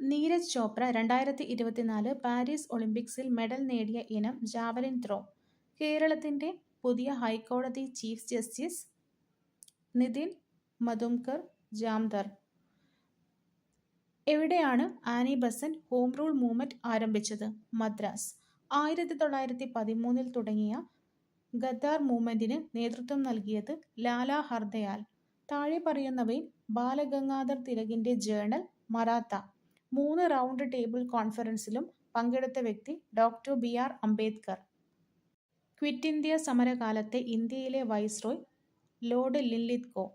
Neeraj Chopra 2024 Paris ഒളിമ്പിക്സിൽ medal നേടിയ ഇനം ജാവലിൻ ത്രോ. കേരളത്തിന്റെ പുതിയ ഹൈക്കോടതി ചീഫ് ജസ്റ്റിസ് നിതിൻ മധുംകർ ജാംദർ. എവിടെയാണ് Annie Besant home rule movement ആരംഭിച്ചത്? മദ്രാസ്. 1913 തുടങ്ങിയ ഗദ്ദാർ മൂവ്മെന്റിന് നേതൃത്വം നൽകിയത് ലാലാ ഹർദയാൽ. താഴെ പറയുന്നവയിൽ ബാലഗംഗാധർ തിലകിന്റെ ജേണൽ മറാത്ത. 3 റൗണ്ട് ടേബിൾ കോൺഫറൻസിലും പങ്കെടുത്ത വ്യക്തി doctor B R. Ambedkar. Quit India സമരകാലത്തെ ഇന്ത്യയിലെ വൈസ്രോയ് ലോർഡ് ലിൻലിത്ഗോ.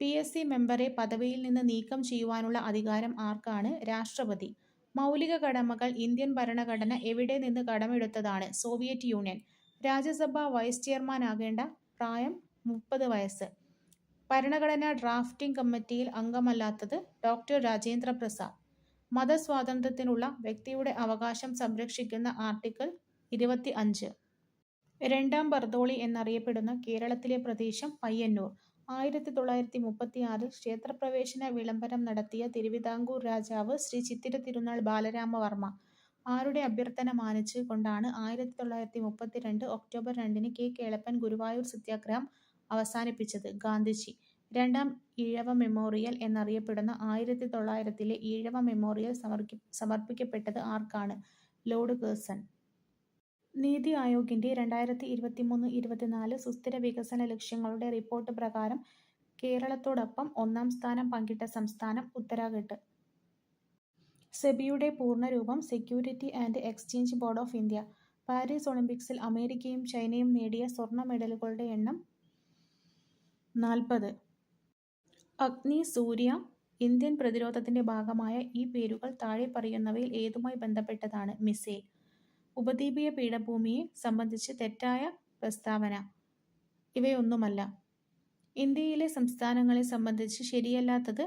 പി.എസ്.സി മെമ്പറെ പദവിയിൽ നിന്ന് നീക്കം ചെയ്യുവാനുള്ള അധികാരം ആർക്കാണ്? രാഷ്ട്രപതി. മൗലിക കടമകൾ ഇന്ത്യൻ ഭരണഘടന എവിടെ നിന്ന് കടമെടുത്തതാണ്? Soviet union. രാജ്യസഭാ വൈസ് ചെയർമാനാകേണ്ട പ്രായം 30 വയസ്സ്. ഭരണഘടനാ ഡ്രാഫ്റ്റിംഗ് കമ്മിറ്റിയിൽ അംഗമല്ലാത്തത് ഡോക്ടർ രാജേന്ദ്ര പ്രസാദ്. മതസ്വാതന്ത്ര്യത്തിനുള്ള വ്യക്തിയുടെ അവകാശം സംരക്ഷിക്കുന്ന ആർട്ടിക്കിൾ 25. രണ്ടാം ബർദോളി എന്നറിയപ്പെടുന്ന കേരളത്തിലെ പ്രദേശം പയ്യന്നൂർ. 1936 ക്ഷേത്രപ്രവേശന വിളംബരം നടത്തിയ തിരുവിതാംകൂർ രാജാവ് ശ്രീ ചിത്തിര തിരുനാൾ ബാലരാമവർമ്മ. ആരുടെ അഭ്യർത്ഥന മാനിച്ച് കൊണ്ടാണ് 1932 ഒക്ടോബർ 2 കെ. കേളപ്പൻ ഗുരുവായൂർ സത്യാഗ്രഹം അവസാനിപ്പിച്ചത്? ഗാന്ധിജി. രണ്ടാം ഈഴവ മെമ്മോറിയൽ എന്നറിയപ്പെടുന്ന 1900 ഈഴവ മെമ്മോറിയൽ സമർപ്പിക്കപ്പെട്ടത് ആർക്കാണ്? Lord Kherson. നീതി ആയോഗിന്റെ 2023-24 സുസ്ഥിര വികസന ലക്ഷ്യങ്ങളുടെ റിപ്പോർട്ട് പ്രകാരം കേരളത്തോടൊപ്പം 1-ാം സ്ഥാനം പങ്കിട്ട സംസ്ഥാനം ഉത്തരാഖണ്ഡ്. സെബിയുടെ പൂർണ്ണരൂപം security and exchange board of India. Paris ഒളിമ്പിക്സിൽ അമേരിക്കയും ചൈനയും നേടിയ സ്വർണ്ണ മെഡലുകളുടെ എണ്ണം 40. അഗ്നി, സൂര്യ. ഇന്ത്യൻ പ്രതിരോധത്തിന്റെ ഭാഗമായ ഈ പേരുകൾ താഴെ പറയുന്നവയിൽ ഏതുമായി ബന്ധപ്പെട്ടതാണ്? മിസൈൽ. ഉപദ്വീപീയ പീഠഭൂമിയെ സംബന്ധിച്ച് തെറ്റായ പ്രസ്താവന. ഇവയൊന്നുമല്ല. ഇന്ത്യയിലെ സംസ്ഥാനങ്ങളെ സംബന്ധിച്ച് ശരിയല്ലാത്തത്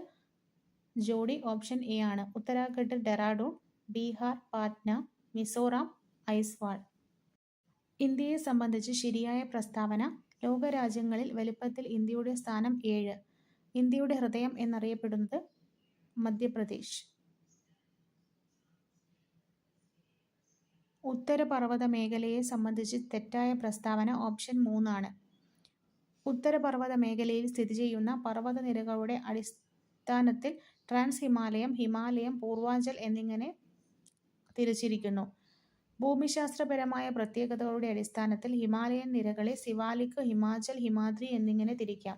ജോഡി ഓപ്ഷൻ എ ആണ്. ഉത്തരാഖണ്ഡ് ഡെറാഡൂൺ, ബീഹാർ പാറ്റ്ന, മിസോറാം ഐസ്വാൾ. ഇന്ത്യയെ സംബന്ധിച്ച് ശരിയായ പ്രസ്താവന. ലോകരാജ്യങ്ങളിൽ വലിപ്പത്തിൽ ഇന്ത്യയുടെ സ്ഥാനം 7. ഇന്ത്യയുടെ ഹൃദയം എന്നറിയപ്പെടുന്നത് മധ്യപ്രദേശ്. ഉത്തരപർവ്വത മേഖലയെ സംബന്ധിച്ച് തെറ്റായ പ്രസ്താവന ഓപ്ഷൻ 3 ആണ്. ഉത്തരപർവ്വത മേഖലയിൽ സ്ഥിതി ചെയ്യുന്ന പർവ്വതനിരകളുടെ അടിസ്ഥാനത്തിൽ ട്രാൻസ് ഹിമാലയം, ഹിമാലയം, പൂർവാഞ്ചൽ എന്നിങ്ങനെ തിരിച്ചിരിക്കുന്നു. ഭൂമിശാസ്ത്രപരമായ പ്രത്യേകതകളുടെ അടിസ്ഥാനത്തിൽ ഹിമാലയൻ നിരകളെ സിവാലിക്, ഹിമാചൽ, ഹിമാദ്രി എന്നിങ്ങനെ തിരിക്കാം.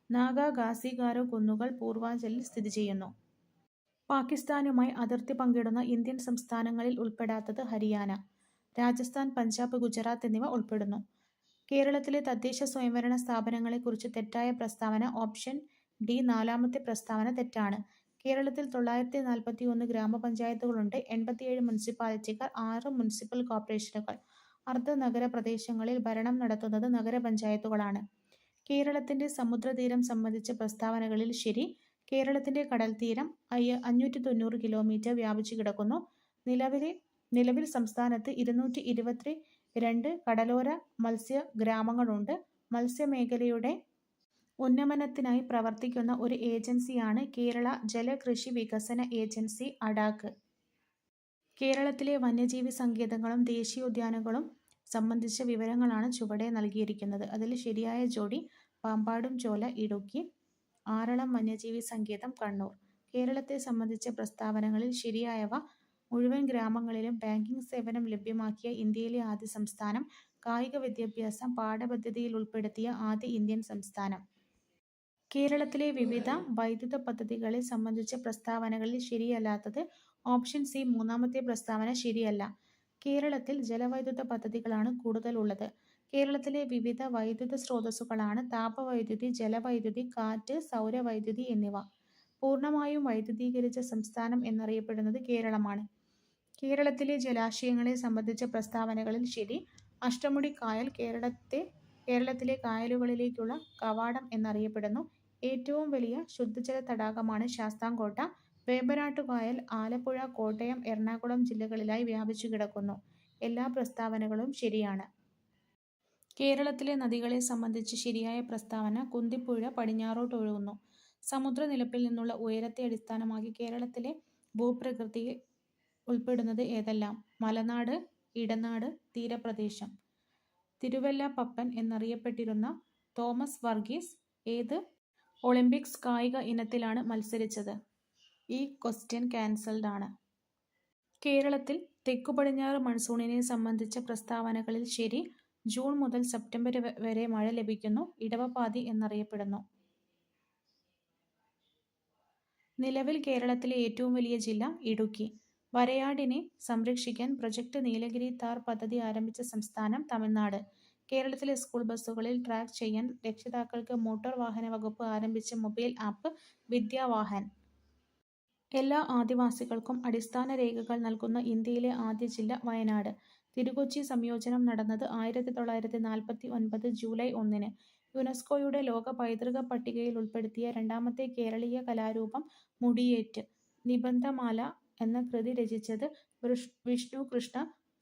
നാഗ, ഖാസി, ഗാരോ കുന്നുകൾ പൂർവാഞ്ചലിൽ സ്ഥിതി ചെയ്യുന്നു. പാകിസ്ഥാനുമായി അതിർത്തി പങ്കിടുന്ന ഇന്ത്യൻ സംസ്ഥാനങ്ങളിൽ ഉൾപ്പെടാത്തത് ഹരിയാന. രാജസ്ഥാൻ, പഞ്ചാബ്, ഗുജറാത്ത് എന്നിവ ഉൾപ്പെടുന്നു. കേരളത്തിലെ തദ്ദേശ സ്വയംഭരണ സ്ഥാപനങ്ങളെക്കുറിച്ച് തെറ്റായ പ്രസ്താവന ഓപ്ഷൻ ഡി. 4-ാമത്തെ പ്രസ്താവന തെറ്റാണ്. കേരളത്തിൽ 941 ഗ്രാമപഞ്ചായത്തുകളുണ്ട്. 87 മുനിസിപ്പാലിറ്റികൾ, 6 മുനിസിപ്പൽ കോർപ്പറേഷനുകൾ. അർദ്ധനഗര പ്രദേശങ്ങളിൽ ഭരണം നടത്തുന്നത് നഗരപഞ്ചായത്തുകളാണ്. കേരളത്തിന്റെ സമുദ്രതീരം സംബന്ധിച്ച പ്രസ്താവനകളിൽ ശരി. കേരളത്തിന്റെ കടൽത്തീരം 590 കിലോമീറ്റർ വ്യാപിച്ചു കിടക്കുന്നു. നിലവിൽ സംസ്ഥാനത്ത് 222 കടലോര മത്സ്യഗ്രാമങ്ങളുണ്ട്. മത്സ്യമേഖലയുടെ ഉന്നമനത്തിനായി പ്രവർത്തിക്കുന്ന ഒരു ഏജൻസിയാണ് കേരള ജലകൃഷി വികസന ഏജൻസി അഡാക്ക്. കേരളത്തിലെ വന്യജീവി സങ്കേതങ്ങളും ദേശീയോദ്യാനങ്ങളും സംബന്ധിച്ച വിവരങ്ങളാണ് ചുവടെ നൽകിയിരിക്കുന്നത്. അതിൽ ശരിയായ ജോഡി പാമ്പാടും ചോല ഇടുക്കി, ആറളം വന്യജീവി സങ്കേതം കണ്ണൂർ. കേരളത്തെ സംബന്ധിച്ച പ്രസ്താവനകളിൽ ശരിയായവ. മുഴുവൻ ഗ്രാമങ്ങളിലും ബാങ്കിങ് സേവനം ലഭ്യമാക്കിയ ഇന്ത്യയിലെ ആദ്യ സംസ്ഥാനം. കായിക വിദ്യാഭ്യാസം പാഠ്യപദ്ധതിയിൽ ഉൾപ്പെടുത്തിയ ആദ്യ ഇന്ത്യൻ സംസ്ഥാനം. കേരളത്തിലെ വിവിധ വൈദ്യുത പദ്ധതികളെ സംബന്ധിച്ച പ്രസ്താവനകളിൽ ശരിയല്ലാത്തത് ഓപ്ഷൻ സി. 3-ാമത്തെ പ്രസ്താവന ശരിയല്ല. കേരളത്തിൽ ജലവൈദ്യുത പദ്ധതികളാണ് കൂടുതൽ ഉള്ളത്. കേരളത്തിലെ വിവിധ വൈദ്യുത സ്രോതസ്സുകളാണ് താപവൈദ്യുതി, ജലവൈദ്യുതി, കാറ്റ്, സൗരവൈദ്യുതി എന്നിവ. പൂർണ്ണമായും വൈദ്യുതീകരിച്ച സംസ്ഥാനം എന്നറിയപ്പെടുന്നത് കേരളമാണ്. കേരളത്തിലെ ജലാശയങ്ങളെ സംബന്ധിച്ച പ്രസ്താവനകളിൽ ശരി. അഷ്ടമുടി കായൽ കേരളത്തിലെ കായലുകളിലേക്കുള്ള കവാടം എന്നറിയപ്പെടുന്നു. ഏറ്റവും വലിയ ശുദ്ധജല തടാകമാണ് ശാസ്താംകോട്ട. വേമ്പനാട്ടുകായൽ ആലപ്പുഴ, കോട്ടയം, എറണാകുളം ജില്ലകളിലായി വ്യാപിച്ചു കിടക്കുന്നു. എല്ലാ പ്രസ്താവനകളും ശരിയാണ്. കേരളത്തിലെ നദികളെ സംബന്ധിച്ച് ശരിയായ പ്രസ്താവന. കുന്തിപ്പുഴ പടിഞ്ഞാറോട്ട് ഒഴുകുന്നു. സമുദ്രനിരപ്പിൽ നിന്നുള്ള ഉയരത്തെ അടിസ്ഥാനമാക്കി കേരളത്തിലെ ഭൂപ്രകൃതിയിൽ ഉൾപ്പെടുന്നത് ഏതെല്ലാം? മലനാട്, ഇടനാട്, തീരപ്രദേശം. തിരുവല്ലപ്പപ്പൻ എന്നറിയപ്പെട്ടിരുന്ന തോമസ് വർഗീസ് ഏത് ഒളിമ്പിക്സ് കായിക ഇനത്തിലാണ് മത്സരിച്ചത്? ഈ ക്വസ്റ്റ്യൻ ക്യാൻസൽഡ് ആണ്. കേരളത്തിൽ തെക്കുപടിഞ്ഞാറ് മൺസൂണിനെ സംബന്ധിച്ച പ്രസ്താവനകളിൽ ശരി. ജൂൺ മുതൽ സെപ്റ്റംബർ വരെ മഴ ലഭിക്കുന്നു. ഇടവപ്പാതി എന്നറിയപ്പെടുന്നു. നിലവിൽ കേരളത്തിലെ ഏറ്റവും വലിയ ജില്ല ഇടുക്കി. വരയാടിനെ സംരക്ഷിക്കാൻ പ്രൊജക്ട് നീലഗിരി താർ പദ്ധതി ആരംഭിച്ച സംസ്ഥാനം തമിഴ്നാട്. കേരളത്തിലെ സ്കൂൾ ബസ്സുകളിൽ ട്രാക്ക് ചെയ്യാൻ രക്ഷിതാക്കൾക്ക് മോട്ടോർ വാഹന വകുപ്പ് ആരംഭിച്ച മൊബൈൽ ആപ്പ് വിദ്യാവാഹൻ. എല്ലാ ആദിവാസികൾക്കും അടിസ്ഥാന രേഖകൾ നൽകുന്ന ഇന്ത്യയിലെ ആദ്യ ജില്ല വയനാട്. തിരുക്കൊച്ചി സംയോജനം നടന്നത് 1949 ജൂലൈ 1-ന്. യുനെസ്കോയുടെ ലോക പൈതൃക പട്ടികയിൽ ഉൾപ്പെടുത്തിയ രണ്ടാമത്തെ കേരളീയ കലാരൂപം മുടിയേറ്റ്. നിബന്ധമാല എന്ന കൃതി രചിച്ചത് വിഷ്ണുകൃഷ്ണ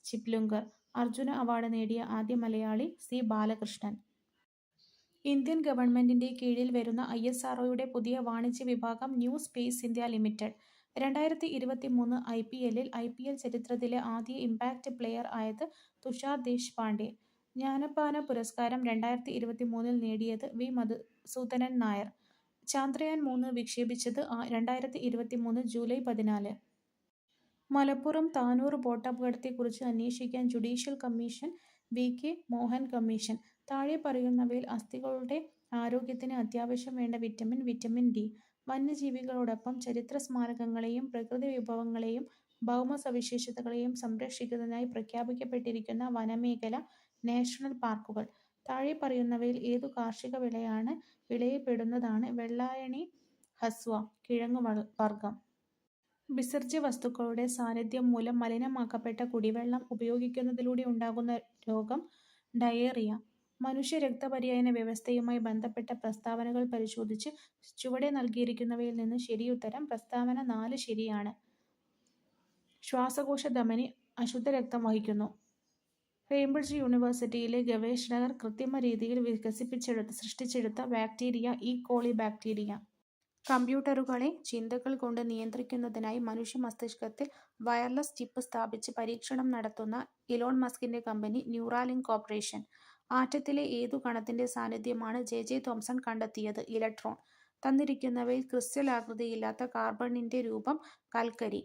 ചിപ്ലുങ്കർ. അർജുന അവാർഡ് നേടിയ ആദ്യ മലയാളി സി ബാലകൃഷ്ണൻ. ഇന്ത്യൻ ഗവൺമെന്റിന്റെ കീഴിൽ വരുന്ന ISROയുടെ പുതിയ വാണിജ്യ വിഭാഗം new space India limited. 2023 IPL-ൽ IPL ചരിത്രത്തിലെ ആദ്യ ഇമ്പാക്ട് പ്ലെയർ ആയത് തുഷാർ ദേശ്പാണ്ഡെ. ജ്ഞാനപീഠ പുരസ്കാരം 2023-ൽ നേടിയത് വി. മധുസൂദനൻ നായർ. ചന്ദ്രയാൻ 3 വിക്ഷേപിച്ചത് 2023 ജൂലൈ 14. മലപ്പുറം താനൂർ ബോട്ടപകടത്തെക്കുറിച്ച് അന്വേഷിക്കാൻ judicial commission VK Mohan commission. താഴെ പറയുന്നവയിൽ അസ്ഥികളുടെ ആരോഗ്യത്തിന് അത്യാവശ്യം വേണ്ട വിറ്റമിൻ D. വന്യജീവികളോടൊപ്പം ചരിത്ര സ്മാരകങ്ങളെയും പ്രകൃതി വിഭവങ്ങളെയും ഭൗമ സവിശേഷതകളെയും സംരക്ഷിക്കുന്നതിനായി പ്രഖ്യാപിക്കപ്പെട്ടിരിക്കുന്ന വനമേഖല നാഷണൽ പാർക്കുകൾ. താഴെ പറയുന്നവയിൽ ഏതു കാർഷിക വിളയിൽപ്പെടുന്നതാണ് വെള്ളായണി ഹസ്വ കിഴങ്ങുവർഗം? വിസർജ്യ വസ്തുക്കളുടെ സാന്നിധ്യം മൂലം മലിനമാക്കപ്പെട്ട കുടിവെള്ളം ഉപയോഗിക്കുന്നതിലൂടെ ഉണ്ടാകുന്ന രോഗം ഡയേറിയ. മനുഷ്യ രക്തപര്യന വ്യവസ്ഥയുമായി ബന്ധപ്പെട്ട പ്രസ്താവനകൾ പരിശോധിച്ച് ചുവടെ നൽകിയിരിക്കുന്നവയിൽ നിന്ന് ശരിയുത്തരം. പ്രസ്താവന 4 ശരിയാണ്. ശ്വാസകോശ ധമനി അശുദ്ധരക്തം വഹിക്കുന്നു. കേംബ്രിഡ്ജ് യൂണിവേഴ്സിറ്റിയിലെ ഗവേഷകർ കൃത്രിമ രീതിയിൽ സൃഷ്ടിച്ചെടുത്ത ബാക്ടീരിയ E. coli bacteria. കമ്പ്യൂട്ടറുകളെ ചിന്തകൾ കൊണ്ട് നിയന്ത്രിക്കുന്നതിനായി മനുഷ്യ മസ്തിഷ്കത്തിൽ വയർലെസ് ചിപ്പ് സ്ഥാപിച്ച് പരീക്ഷണം നടത്തുന്ന ഇലോൺ മസ്കിന്റെ കമ്പനി ന്യൂറാലിങ്ക് കോർപ്പറേഷൻ. ആറ്റത്തിലെ ഏതു കണത്തിന്റെ സാന്നിധ്യമാണ് J. തോംസൺ കണ്ടെത്തിയത്? ഇലക്ട്രോൺ. തന്നിരിക്കുന്നവയിൽ ക്രിസ്റ്റലാകൃതിയില്ലാത്ത കാർബണിന്റെ രൂപം കൽക്കരി.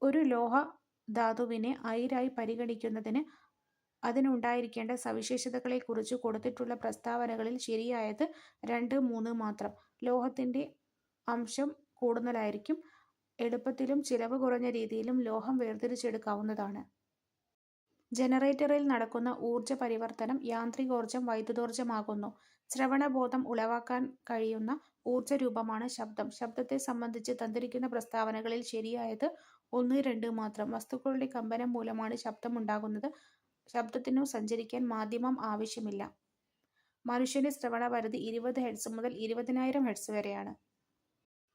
ഒരു ലോഹധാതുവിനെ അയിരായി പരിഗണിക്കുന്നതിന് അതിനുണ്ടായിരിക്കേണ്ട സവിശേഷതകളെക്കുറിച്ച് കൊടുത്തിട്ടുള്ള പ്രസ്താവനകളിൽ ശരിയായത് 2, 3 മാത്രം. ലോഹത്തിന്റെ അംശം കൂടുതലായിരിക്കും. എളുപ്പത്തിലും ചിലവ് കുറഞ്ഞ രീതിയിലും ലോഹം വേർതിരിച്ചെടുക്കാവുന്നതാണ്. ജനറേറ്ററിൽ നടക്കുന്ന ഊർജ്ജ പരിവർത്തനം യാന്ത്രികോർജ്ജം വൈദ്യുതോർജ്ജമാകുന്നു. ശ്രവണബോധം ഉളവാക്കാൻ കഴിയുന്ന ഊർജ്ജരൂപമാണ് ശബ്ദം. ശബ്ദത്തെ സംബന്ധിച്ച് തന്നിരിക്കുന്ന പ്രസ്താവനകളിൽ ശരിയായത് 1, 2 മാത്രം. വസ്തുക്കളുടെ കമ്പനം മൂലമാണ് ശബ്ദമുണ്ടാകുന്നത്. ശബ്ദത്തിനു സഞ്ചരിക്കാൻ മാധ്യമം ആവശ്യമില്ല. മനുഷ്യന്റെ ശ്രവണപരിധി 20 ഹെർട്സ് മുതൽ 20,000 ഹെർട്സ് വരെയാണ്.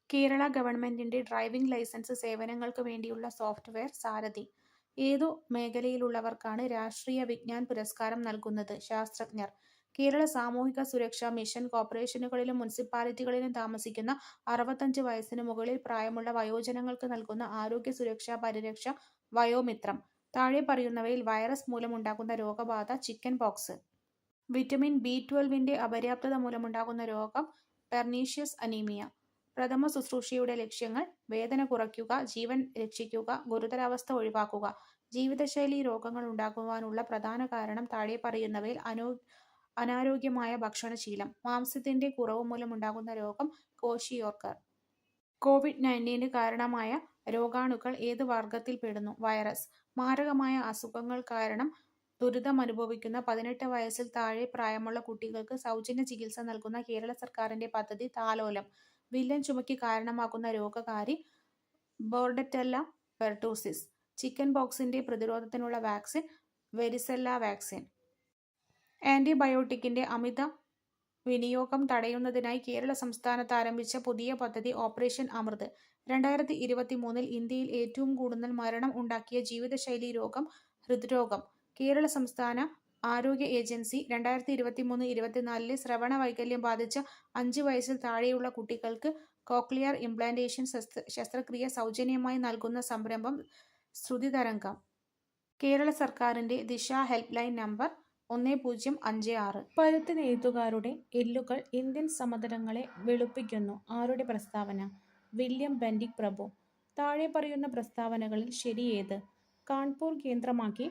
കേരള ഗവൺമെന്റിന്റെ ഡ്രൈവിംഗ് ലൈസൻസ് സേവനങ്ങൾക്ക് വേണ്ടിയുള്ള സോഫ്റ്റ്വെയർ സാരഥി. ഏതു മേഖലയിലുള്ളവർക്കാണ് രാഷ്ട്രീയ വിജ്ഞാൻ പുരസ്കാരം നൽകുന്നത്? ശാസ്ത്രജ്ഞർ. കേരള സാമൂഹിക സുരക്ഷാ മിഷൻ കോർപ്പറേഷനുകളിലും മുനിസിപ്പാലിറ്റികളിലും താമസിക്കുന്ന 65 വയസ്സിനു മുകളിൽ പ്രായമുള്ള വയോജനങ്ങൾക്ക് നൽകുന്ന ആരോഗ്യ സുരക്ഷാ പരിരക്ഷ വയോമിത്രം. താഴെ പറയുന്നവയിൽ വൈറസ് മൂലമുണ്ടാകുന്ന രോഗബാധ ചിക്കൻ പോക്സ്. വിറ്റമിൻ B12-ന്റെ അപര്യാപ്തത മൂലമുണ്ടാകുന്ന രോഗം പെർനീഷ്യസ് അനീമിയ. പ്രഥമ ശുശ്രൂഷയുടെ ലക്ഷ്യങ്ങൾ: വേദന കുറയ്ക്കുക, ജീവൻ രക്ഷിക്കുക, ഗുരുതരാവസ്ഥ ഒഴിവാക്കുക. ജീവിതശൈലി രോഗങ്ങൾ ഉണ്ടാകുവാനുള്ള പ്രധാന കാരണം താഴെ പറയുന്നവയിൽ അനാരോഗ്യമായ ഭക്ഷണശീലം. മാംസ്യത്തിന്റെ കുറവ് മൂലമുണ്ടാകുന്ന രോഗം കോശിയോർക്കർ. COVID-19 കാരണമായ രോഗാണുക്കൾ ഏത് വർഗത്തിൽപ്പെടുന്നു? വൈറസ്. മാരകമായ അസുഖങ്ങൾ കാരണം ദുരിതമനുഭവിക്കുന്ന 18 വയസ്സിൽ താഴെ പ്രായമുള്ള കുട്ടികൾക്ക് സൗജന്യ ചികിത്സ നൽകുന്ന കേരള സർക്കാരിന്റെ പദ്ധതി താലോലം. വില്ലൻ ചുമയ്ക്ക് കാരണമാകുന്ന രോഗകാരി ബോർഡറ്റെല്ല പെർട്ടൂസിസ്. ചിക്കൻ പോക്സിന്റെ പ്രതിരോധത്തിനുള്ള വാക്സിൻ വെരിസെല്ല വാക്സിൻ. ആന്റിബയോട്ടിക്കിന്റെ അമിത വിനിയോഗം തടയുന്നതിനായി കേരള സംസ്ഥാനത്ത് ആരംഭിച്ച പുതിയ പദ്ധതി ഓപ്പറേഷൻ അമൃത്. 2023-ൽ ഇന്ത്യയിൽ ഏറ്റവും കൂടുതൽ മരണം ഉണ്ടാക്കിയ ജീവിതശൈലി രോഗം ഹൃദ്രോഗം. കേരള സംസ്ഥാന ആരോഗ്യ ഏജൻസി 2023-24 ശ്രവണ വൈകല്യം ബാധിച്ച 5 വയസ്സിൽ താഴെയുള്ള കുട്ടികൾക്ക് കോക്ലിയർ ഇംപ്ലാന്റേഷൻ ശസ്ത്രക്രിയ സൗജന്യമായി നൽകുന്ന സംരംഭം ശ്രുതിതരംഗം. കേരള സർക്കാരിന്റെ ദിശ ഹെൽപ്പ് ലൈൻ നമ്പർ 1056. പരുത്തി നെയ്ത്തുകാരുടെ എല്ലുകൾ ഇന്ത്യൻ സമതലങ്ങളെ വെളുപ്പിക്കുന്നു. ആരുടെ പ്രസ്താവന? വില്യം ബെന്റിക് പ്രഭു. താഴെ പറയുന്ന പ്രസ്താവനകളിൽ ശരിയേത്? കാൺപൂർ കേന്ദ്രമാക്കി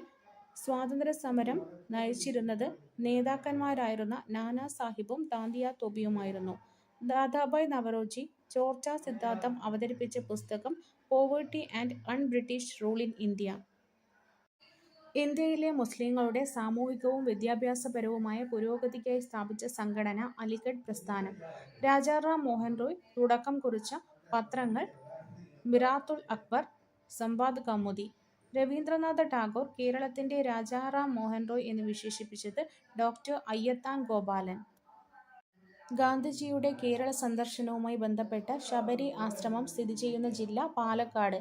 സ്വാതന്ത്ര്യസമരം നയിച്ചിരുന്നത് നേതാക്കന്മാരായിരുന്ന നാനാ സാഹിബും താന്തിയ തോപ്പിയുമായിരുന്നു. ദാദാഭായ് നവറോജി ചോർച്ചാ സിദ്ധാന്തം അവതരിപ്പിച്ച പുസ്തകം poverty and un British rule in India. ഇന്ത്യയിലെ മുസ്ലിങ്ങളുടെ സാമൂഹികവും വിദ്യാഭ്യാസപരവുമായ പുരോഗതിക്കായി സ്ഥാപിച്ച സംഘടന അലിഗഡ് പ്രസ്ഥാനം. രാജാറാം മോഹൻ റോയ് തുടക്കം കുറിച്ച പത്രങ്ങൾ മിറാത്തുൽ അക്ബർ, സംബാദ് കൗമുദി. രവീന്ദ്രനാഥ ടാഗോർ കേരളത്തിന്റെ രാജാറാം മോഹൻ റോയ് എന്ന് വിശേഷിപ്പിച്ചത് ഡോക്ടർ അയ്യത്താൻ ഗോപാലൻ. ഗാന്ധിജിയുടെ കേരള സന്ദർശനവുമായി ബന്ധപ്പെട്ട ശബരി ആശ്രമം സ്ഥിതി ചെയ്യുന്ന ജില്ല പാലക്കാട്.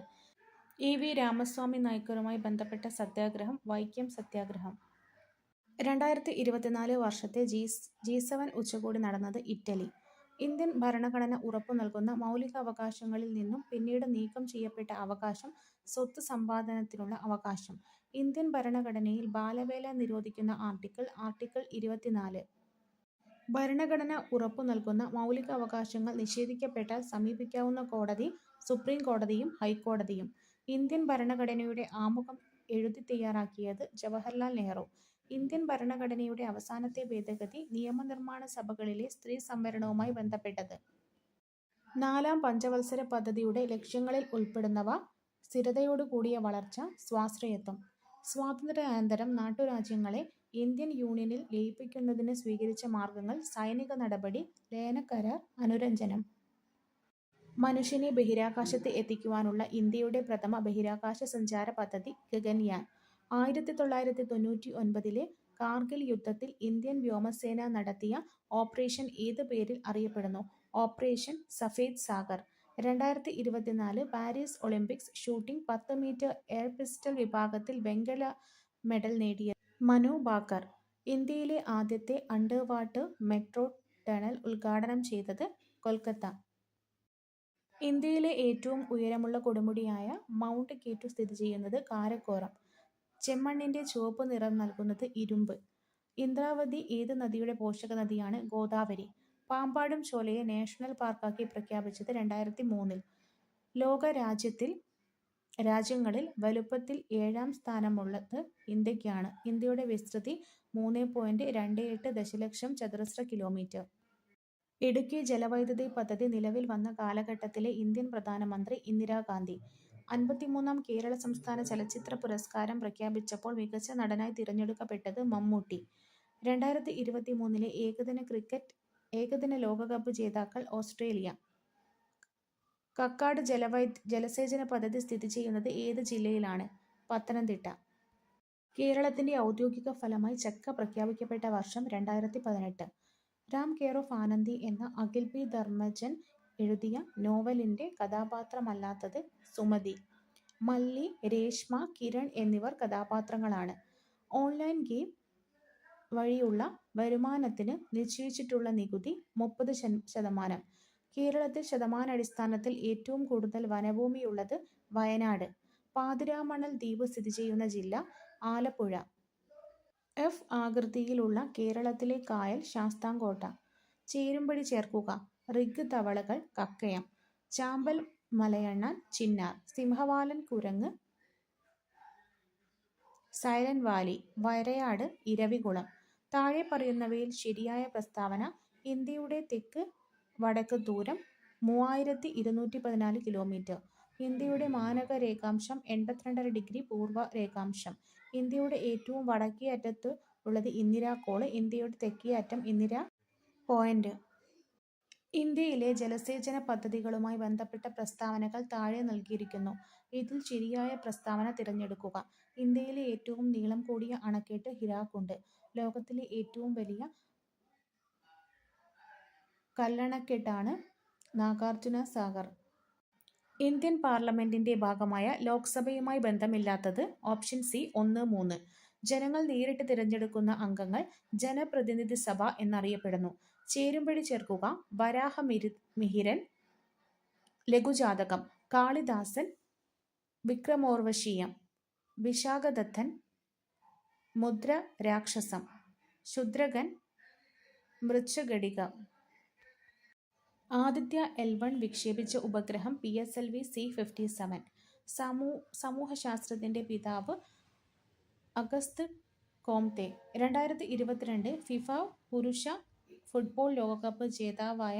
ഇ.വി. രാമസ്വാമി നായ്ക്കരുമായി ബന്ധപ്പെട്ട സത്യാഗ്രഹം വൈക്കം സത്യാഗ്രഹം. 2024 വർഷത്തെ G7 ഉച്ചകോടി നടന്നത് ഇറ്റലി. ഇന്ത്യൻ ഭരണഘടന ഉറപ്പു നൽകുന്ന മൗലികാവകാശങ്ങളിൽ നിന്നും പിന്നീട് നീക്കം ചെയ്യപ്പെട്ട അവകാശം സ്വത്ത് സമ്പാദനത്തിനുള്ള അവകാശം. ഇന്ത്യൻ ഭരണഘടനയിൽ ബാലവേല നിരോധിക്കുന്ന ആർട്ടിക്കിൾ 24. ഭരണഘടന ഉറപ്പു നൽകുന്ന മൗലികാവകാശങ്ങൾ നിഷേധിക്കപ്പെട്ടാൽ സമീപിക്കാവുന്ന കോടതി സുപ്രീം കോടതിയും ഹൈക്കോടതിയും. ഇന്ത്യൻ ഭരണഘടനയുടെ ആമുഖം എഴുതി തയ്യാറാക്കിയത് ജവഹർലാൽ നെഹ്റു. ഇന്ത്യൻ ഭരണഘടനയുടെ അവസാനത്തെ ഭേദഗതി നിയമനിർമ്മാണ സഭകളിലെ സ്ത്രീ സംവരണവുമായി ബന്ധപ്പെട്ടത്. 4-ാം പഞ്ചവത്സര പദ്ധതിയുടെ ലക്ഷ്യങ്ങളിൽ ഉൾപ്പെടുന്നവ സ്ഥിരതയോടുകൂടിയ വളർച്ച, സ്വാശ്രയത്വം. സ്വാതന്ത്ര്യാനന്തരം നാട്ടുരാജ്യങ്ങളെ ഇന്ത്യൻ യൂണിയനിൽ ലയിപ്പിക്കുന്നതിന് സ്വീകരിച്ച മാർഗങ്ങൾ സൈനിക നടപടി, ലയനക്കരാർ, അനുരഞ്ജനം. മനുഷ്യനെ ബഹിരാകാശത്ത് എത്തിക്കുവാനുള്ള ഇന്ത്യയുടെ പ്രഥമ ബഹിരാകാശ സഞ്ചാര പദ്ധതി ഗഗൻയാൻ. 1999 കാർഗിൽ യുദ്ധത്തിൽ ഇന്ത്യൻ വ്യോമസേന നടത്തിയ ഓപ്പറേഷൻ ഏത് പേരിൽ അറിയപ്പെടുന്നു? Operation Safed Sagar. 2024 Paris Olympics shooting 10 metre air pistol വിഭാഗത്തിൽ വെങ്കല മെഡൽ നേടിയത് മനു ഭാക്കർ. ഇന്ത്യയിലെ ആദ്യത്തെ അണ്ടർ വാട്ടർ മെട്രോ ടണൽ ഉദ്ഘാടനം ചെയ്തത് കൊൽക്കത്ത. ഇന്ത്യയിലെ ഏറ്റവും ഉയരമുള്ള കൊടുമുടിയായ മൗണ്ട് കെ2 സ്ഥിതി ചെയ്യുന്നത് കാരക്കോറം. ചെമ്മണ്ണിന്റെ ചുവപ്പ് നിറം നൽകുന്നത് ഇരുമ്പ്. ഇന്ദ്രാവതി ഏത് നദിയുടെ പോഷക നദിയാണ്? ഗോദാവരി. പാമ്പാടും ചോലയെ നാഷണൽ പാർക്കാക്കി പ്രഖ്യാപിച്ചത് 2003. ലോക രാജ്യങ്ങളിൽ വലുപ്പത്തിൽ 7-ാം സ്ഥാനമുള്ളത് ഇന്ത്യക്കാണ്. ഇന്ത്യയുടെ വിസ്തൃതി 3.28 ദശലക്ഷം ചതുരശ്ര കിലോമീറ്റർ. ഇടുക്കി ജലവൈദ്യുതി പദ്ധതി നിലവിൽ വന്ന കാലഘട്ടത്തിലെ ഇന്ത്യൻ പ്രധാനമന്ത്രി ഇന്ദിരാഗാന്ധി. 53-ാം കേരള സംസ്ഥാന ചലച്ചിത്ര പുരസ്കാരം പ്രഖ്യാപിച്ചപ്പോൾ മികച്ച നടനായി തിരഞ്ഞെടുക്കപ്പെട്ടത് മമ്മൂട്ടി. 2023 ഏകദിന ലോകകപ്പ് ജേതാക്കൾ ഓസ്ട്രേലിയ. കക്കാട് ജലസേചന പദ്ധതി സ്ഥിതി ചെയ്യുന്നത് ഏത് ജില്ലയിലാണ്? പത്തനംതിട്ട. കേരളത്തിന്റെ ഔദ്യോഗിക ഫലമായി ചക്ക പ്രഖ്യാപിക്കപ്പെട്ട വർഷം 2018. രാം കെയർ ഓഫ് ആനന്ദി എന്ന അഖിൽ പി ധർമ്മജൻ എഴുതിയ നോവലിന്റെ കഥാപാത്രമല്ലാത്തത് സുമതി. മല്ലി, രേഷ്മ, കിരൺ എന്നിവർ കഥാപാത്രങ്ങളാണ്. ഓൺലൈൻ ഗെയിം വഴിയുള്ള വരുമാനത്തിന് നിശ്ചയിച്ചിട്ടുള്ള നികുതി 30%. കേരളത്തിൽ ശതമാനാടിസ്ഥാനത്തിൽ ഏറ്റവും കൂടുതൽ വനഭൂമിയുള്ളത് വയനാട്. പാതിരാമണൽ ദ്വീപ് സ്ഥിതി ചെയ്യുന്ന ജില്ല ആലപ്പുഴ. എഫ് ആകൃതിയിലുള്ള കേരളത്തിലെ കായൽ ശാസ്താംകോട്ട. ചേരുംപടി ചേർക്കുക. റിഗ് തവളകൾ കക്കയം. ചാമ്പൽ മലയണ്ണാൻ ചിന്നാർ. സിംഹവാലൻ കുരങ്ങ് സൈലന്റ് വാലി. വരയാട് ഇരവികുളം. താഴെ പറയുന്നവയിൽ ശരിയായ പ്രസ്താവന. ഇന്ത്യയുടെ തെക്ക് വടക്ക് ദൂരം 3214 കിലോമീറ്റർ. ഇന്ത്യയുടെ മാനക രേഖാംശം 82.5° പൂർവ്വ രേഖാംശം. ഇന്ത്യയുടെ ഏറ്റവും വടക്കേ അറ്റത്ത് ഉള്ളത് ഇന്ദിരാകോള്. ഇന്ത്യയുടെ തെക്കേ അറ്റം ഇന്ദിരാ പോയിന്റ്. ഇന്ത്യയിലെ ജലസേചന പദ്ധതികളുമായി ബന്ധപ്പെട്ട പ്രസ്താവനകൾ താഴെ നൽകിയിരിക്കുന്നു. ഇതിൽ ശരിയായ പ്രസ്താവന തിരഞ്ഞെടുക്കുക. ഇന്ത്യയിലെ ഏറ്റവും നീളം കൂടിയ അണക്കെട്ട് ഹിരാക്കുണ്ട്. ലോകത്തിലെ ഏറ്റവും വലിയ കല്ലണക്കെട്ടാണ് നാഗാർജുന സാഗർ. ഇന്ത്യൻ പാർലമെന്റിന്റെ ഭാഗമായ ലോക്സഭയുമായി ബന്ധമില്ലാത്തത് ഓപ്ഷൻ സി 1, 3. ജനങ്ങൾ നേരിട്ട് തിരഞ്ഞെടുക്കുന്ന അംഗങ്ങൾ ജനപ്രതിനിധി സഭ എന്നറിയപ്പെടുന്നു. ചേരുംപടി ചേർക്കുക. വരാഹമിഹിരൻ ലഘുജാതകം, കാളിദാസൻ വിക്രമോർവശീയം, വിശാഖദത്തൻ മുദ്ര രാക്ഷസം, ശൂദ്രകൻ മൃച്ഛകടിക. ആദിത്യ L1 വിക്ഷേപിച്ച ഉപഗ്രഹം PSLV C-57. സമൂഹശാസ്ത്രത്തിന്റെ പിതാവ് അഗസ്ത് കോംതെ. 2022 ഫിഫ പുരുഷ ഫുട്ബോൾ ലോകകപ്പ് ജേതാവായ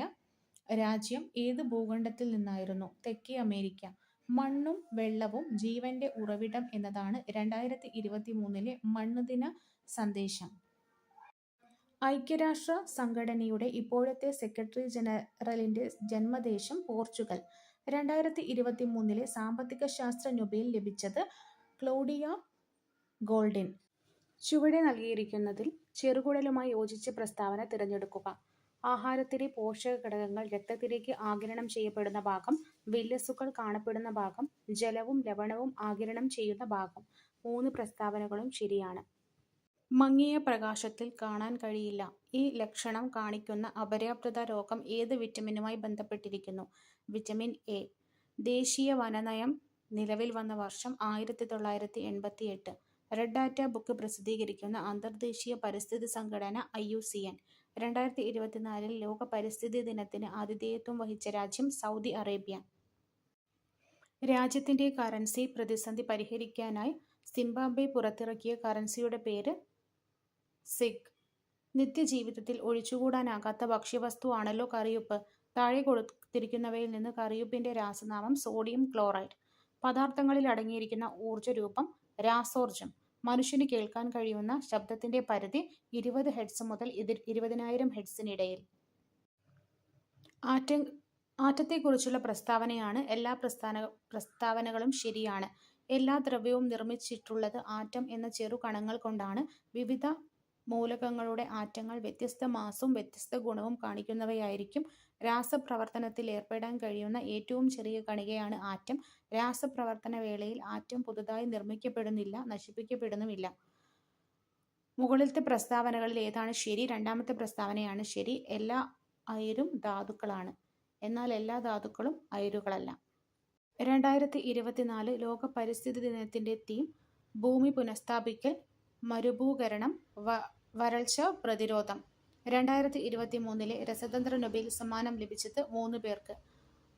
രാജ്യം ഏത് ഭൂഖണ്ഡത്തിൽ നിന്നായിരുന്നു? തെക്കേ അമേരിക്ക. മണ്ണും വെള്ളവും ജീവന്റെ ഉറവിടം എന്നതാണ് 2023 മണ്ണുദിന സന്ദേശം. ഐക്യരാഷ്ട്ര സംഘടനയുടെ ഇപ്പോഴത്തെ സെക്രട്ടറി ജനറലിന്റെ ജന്മദേശം പോർച്ചുഗൽ. 2023 സാമ്പത്തിക ശാസ്ത്ര നൊബേൽ ലഭിച്ചത് ക്ലോഡിയ ഗോൾഡിൻ. ചുവടെ നൽകിയിരിക്കുന്നതിൽ ചെറുകുടലുമായി യോജിച്ച പ്രസ്താവന തിരഞ്ഞെടുക്കുക. ആഹാരത്തിലെ പോഷക ഘടകങ്ങൾ രക്തത്തിലേക്ക് ആഗിരണം ചെയ്യപ്പെടുന്ന ഭാഗം, വില്ലസുകൾ കാണപ്പെടുന്ന ഭാഗം, ജലവും ലവണവും ആഗിരണം ചെയ്യുന്ന ഭാഗം. 3 പ്രസ്താവനകളും ശരിയാണ്. മങ്ങിയ പ്രകാശത്തിൽ കാണാൻ കഴിയില്ല. ഈ ലക്ഷണം കാണിക്കുന്ന അപര്യാപ്തത രോഗം ഏത് വിറ്റമിനുമായി ബന്ധപ്പെട്ടിരിക്കുന്നു? Vitamin A. ദേശീയ വനനയം നിലവിൽ വന്ന വർഷം 1988. റെഡ് ഡാറ്റ ബുക്ക് പ്രസിദ്ധീകരിക്കുന്ന അന്തർദേശീയ പരിസ്ഥിതി സംഘടന IUCN. 2024 ലോക പരിസ്ഥിതി ദിനത്തിന് ആതിഥേയത്വം വഹിച്ച രാജ്യം സൗദി അറേബ്യ. രാജ്യത്തിന്റെ കറൻസി പ്രതിസന്ധി പരിഹരിക്കാനായി സിംബാബ്വെ പുറത്തിറക്കിയ കറൻസിയുടെ പേര് സിഗ്. നിത്യജീവിതത്തിൽ ഒഴിച്ചുകൂടാനാകാത്ത ഭക്ഷ്യവസ്തു ആണല്ലോ കറിയുപ്പ്. താഴെ കൊടുത്തിരിക്കുന്നവയിൽ നിന്ന് കറിയുപ്പിന്റെ രാസനാമം സോഡിയം ക്ലോറൈഡ്. പദാർത്ഥങ്ങളിൽ അടങ്ങിയിരിക്കുന്ന ഊർജ്ജരൂപം രാസോർജ്ജം. മനുഷ്യന് കേൾക്കാൻ കഴിയുന്ന ശബ്ദത്തിന്റെ പരിധി 20 ഹെർട്സ് മുതൽ 20,000 ഹെർട്സിനിടയിൽ. ആറ്റത്തെക്കുറിച്ചുള്ള പ്രസ്താവനയാണ്. എല്ലാ പ്രസ്താവനകളും ശരിയാണ്. എല്ലാ ദ്രവ്യവും നിർമ്മിച്ചിട്ടുള്ളത് ആറ്റം എന്ന ചെറു കണങ്ങൾ കൊണ്ടാണ്. വിവിധ മൂലകങ്ങളുടെ ആറ്റങ്ങൾ വ്യത്യസ്ത മാസ്സും വ്യത്യസ്ത ഗുണവും കാണിക്കുന്നവയായിരിക്കും. രാസപ്രവർത്തനത്തിൽ ഏർപ്പെടാൻ കഴിയുന്ന ഏറ്റവും ചെറിയ കണികയാണ് ആറ്റം. രാസപ്രവർത്തന വേളയിൽ ആറ്റം പുതുതായി നിർമ്മിക്കപ്പെടുന്നില്ല, നശിപ്പിക്കപ്പെടുന്നുമില്ല. മുകളിലത്തെ പ്രസ്താവനകളിൽ ഏതാണ് ശരി? രണ്ടാമത്തെ പ്രസ്താവനയാണ് ശരി. എല്ലാ അയിരും ധാതുക്കളാണ്, എന്നാൽ എല്ലാ ധാതുക്കളും അയിരുകളല്ല. 2024 ലോക പരിസ്ഥിതി ദിനത്തിന്റെ തീം ഭൂമി പുനഃസ്ഥാപിക്കൽ, മരുഭൂകരണം, വരൾച്ച പ്രതിരോധം. 2023 രസതന്ത്ര നൊബേൽ സമ്മാനം ലഭിച്ചത് 3 പേർക്ക്.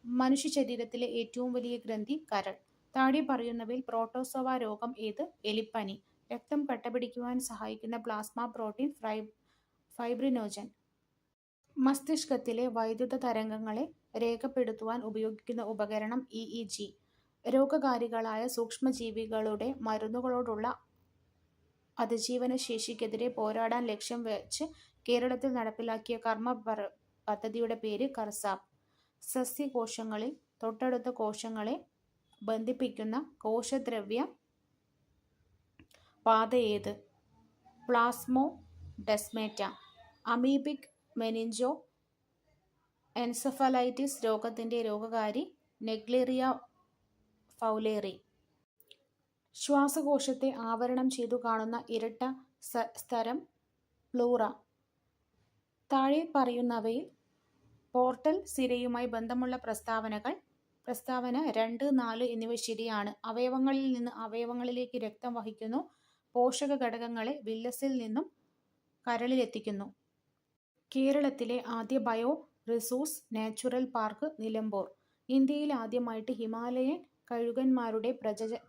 മനുഷ്യ ശരീരത്തിലെ ഏറ്റവും വലിയ ഗ്രന്ഥി കരൾ. താഴെ പറയുന്നവയിൽ പ്രോട്ടോസോവ രോഗം ഏത്? എലിപ്പനി. രക്തം കട്ടപിടിക്കുവാൻ സഹായിക്കുന്ന പ്ലാസ്മ പ്രോട്ടീൻ ഫൈബ്രിനോജൻ. മസ്തിഷ്കത്തിലെ വൈദ്യുത തരംഗങ്ങളെ രേഖപ്പെടുത്തുവാൻ ഉപയോഗിക്കുന്ന ഉപകരണം EEG. രോഗകാരികളായ സൂക്ഷ്മജീവികളുടെ മരുന്നുകളോടുള്ള അതിജീവന ശേഷിക്കെതിരെ പോരാടാൻ ലക്ഷ്യം വെച്ച് കേരളത്തിൽ നടപ്പിലാക്കിയ കർമ്മ പദ്ധതിയുടെ പേര് കർസാപ്പ്. സസ്യകോശങ്ങളിൽ തൊട്ടടുത്ത കോശങ്ങളെ ബന്ധിപ്പിക്കുന്ന കോശദ്രവ്യ പാത ഏത്? പ്ലാസ്മോഡെസ്മാറ്റ. അമീബിക് മെനിഞ്ചോ എൻസെഫലൈറ്റിസ് രോഗത്തിന്റെ രോഗകാരി നെഗ്ലേറിയ ഫൗലേറി. ശ്വാസകോശത്തെ ആവരണം ചെയ്തു കാണുന്ന ഇരട്ട സ്തരം പ്ലൂറ. താഴെ പറയുന്നവയിൽ പോർട്ടൽ സിരയുമായി ബന്ധമുള്ള പ്രസ്താവന 2, 4 എന്നിവ ശരിയാണ്. അവയവങ്ങളിൽ നിന്ന് അവയവങ്ങളിലേക്ക് രക്തം വഹിക്കുന്നു. പോഷക ഘടകങ്ങളെ വില്ലസിൽ നിന്നും കരളിലെത്തിക്കുന്നു. കേരളത്തിലെ ആദ്യ bio resource natural park Nilambur. ഇന്ത്യയിൽ ആദ്യമായിട്ട് ഹിമാലയൻ കഴുകന്മാരുടെ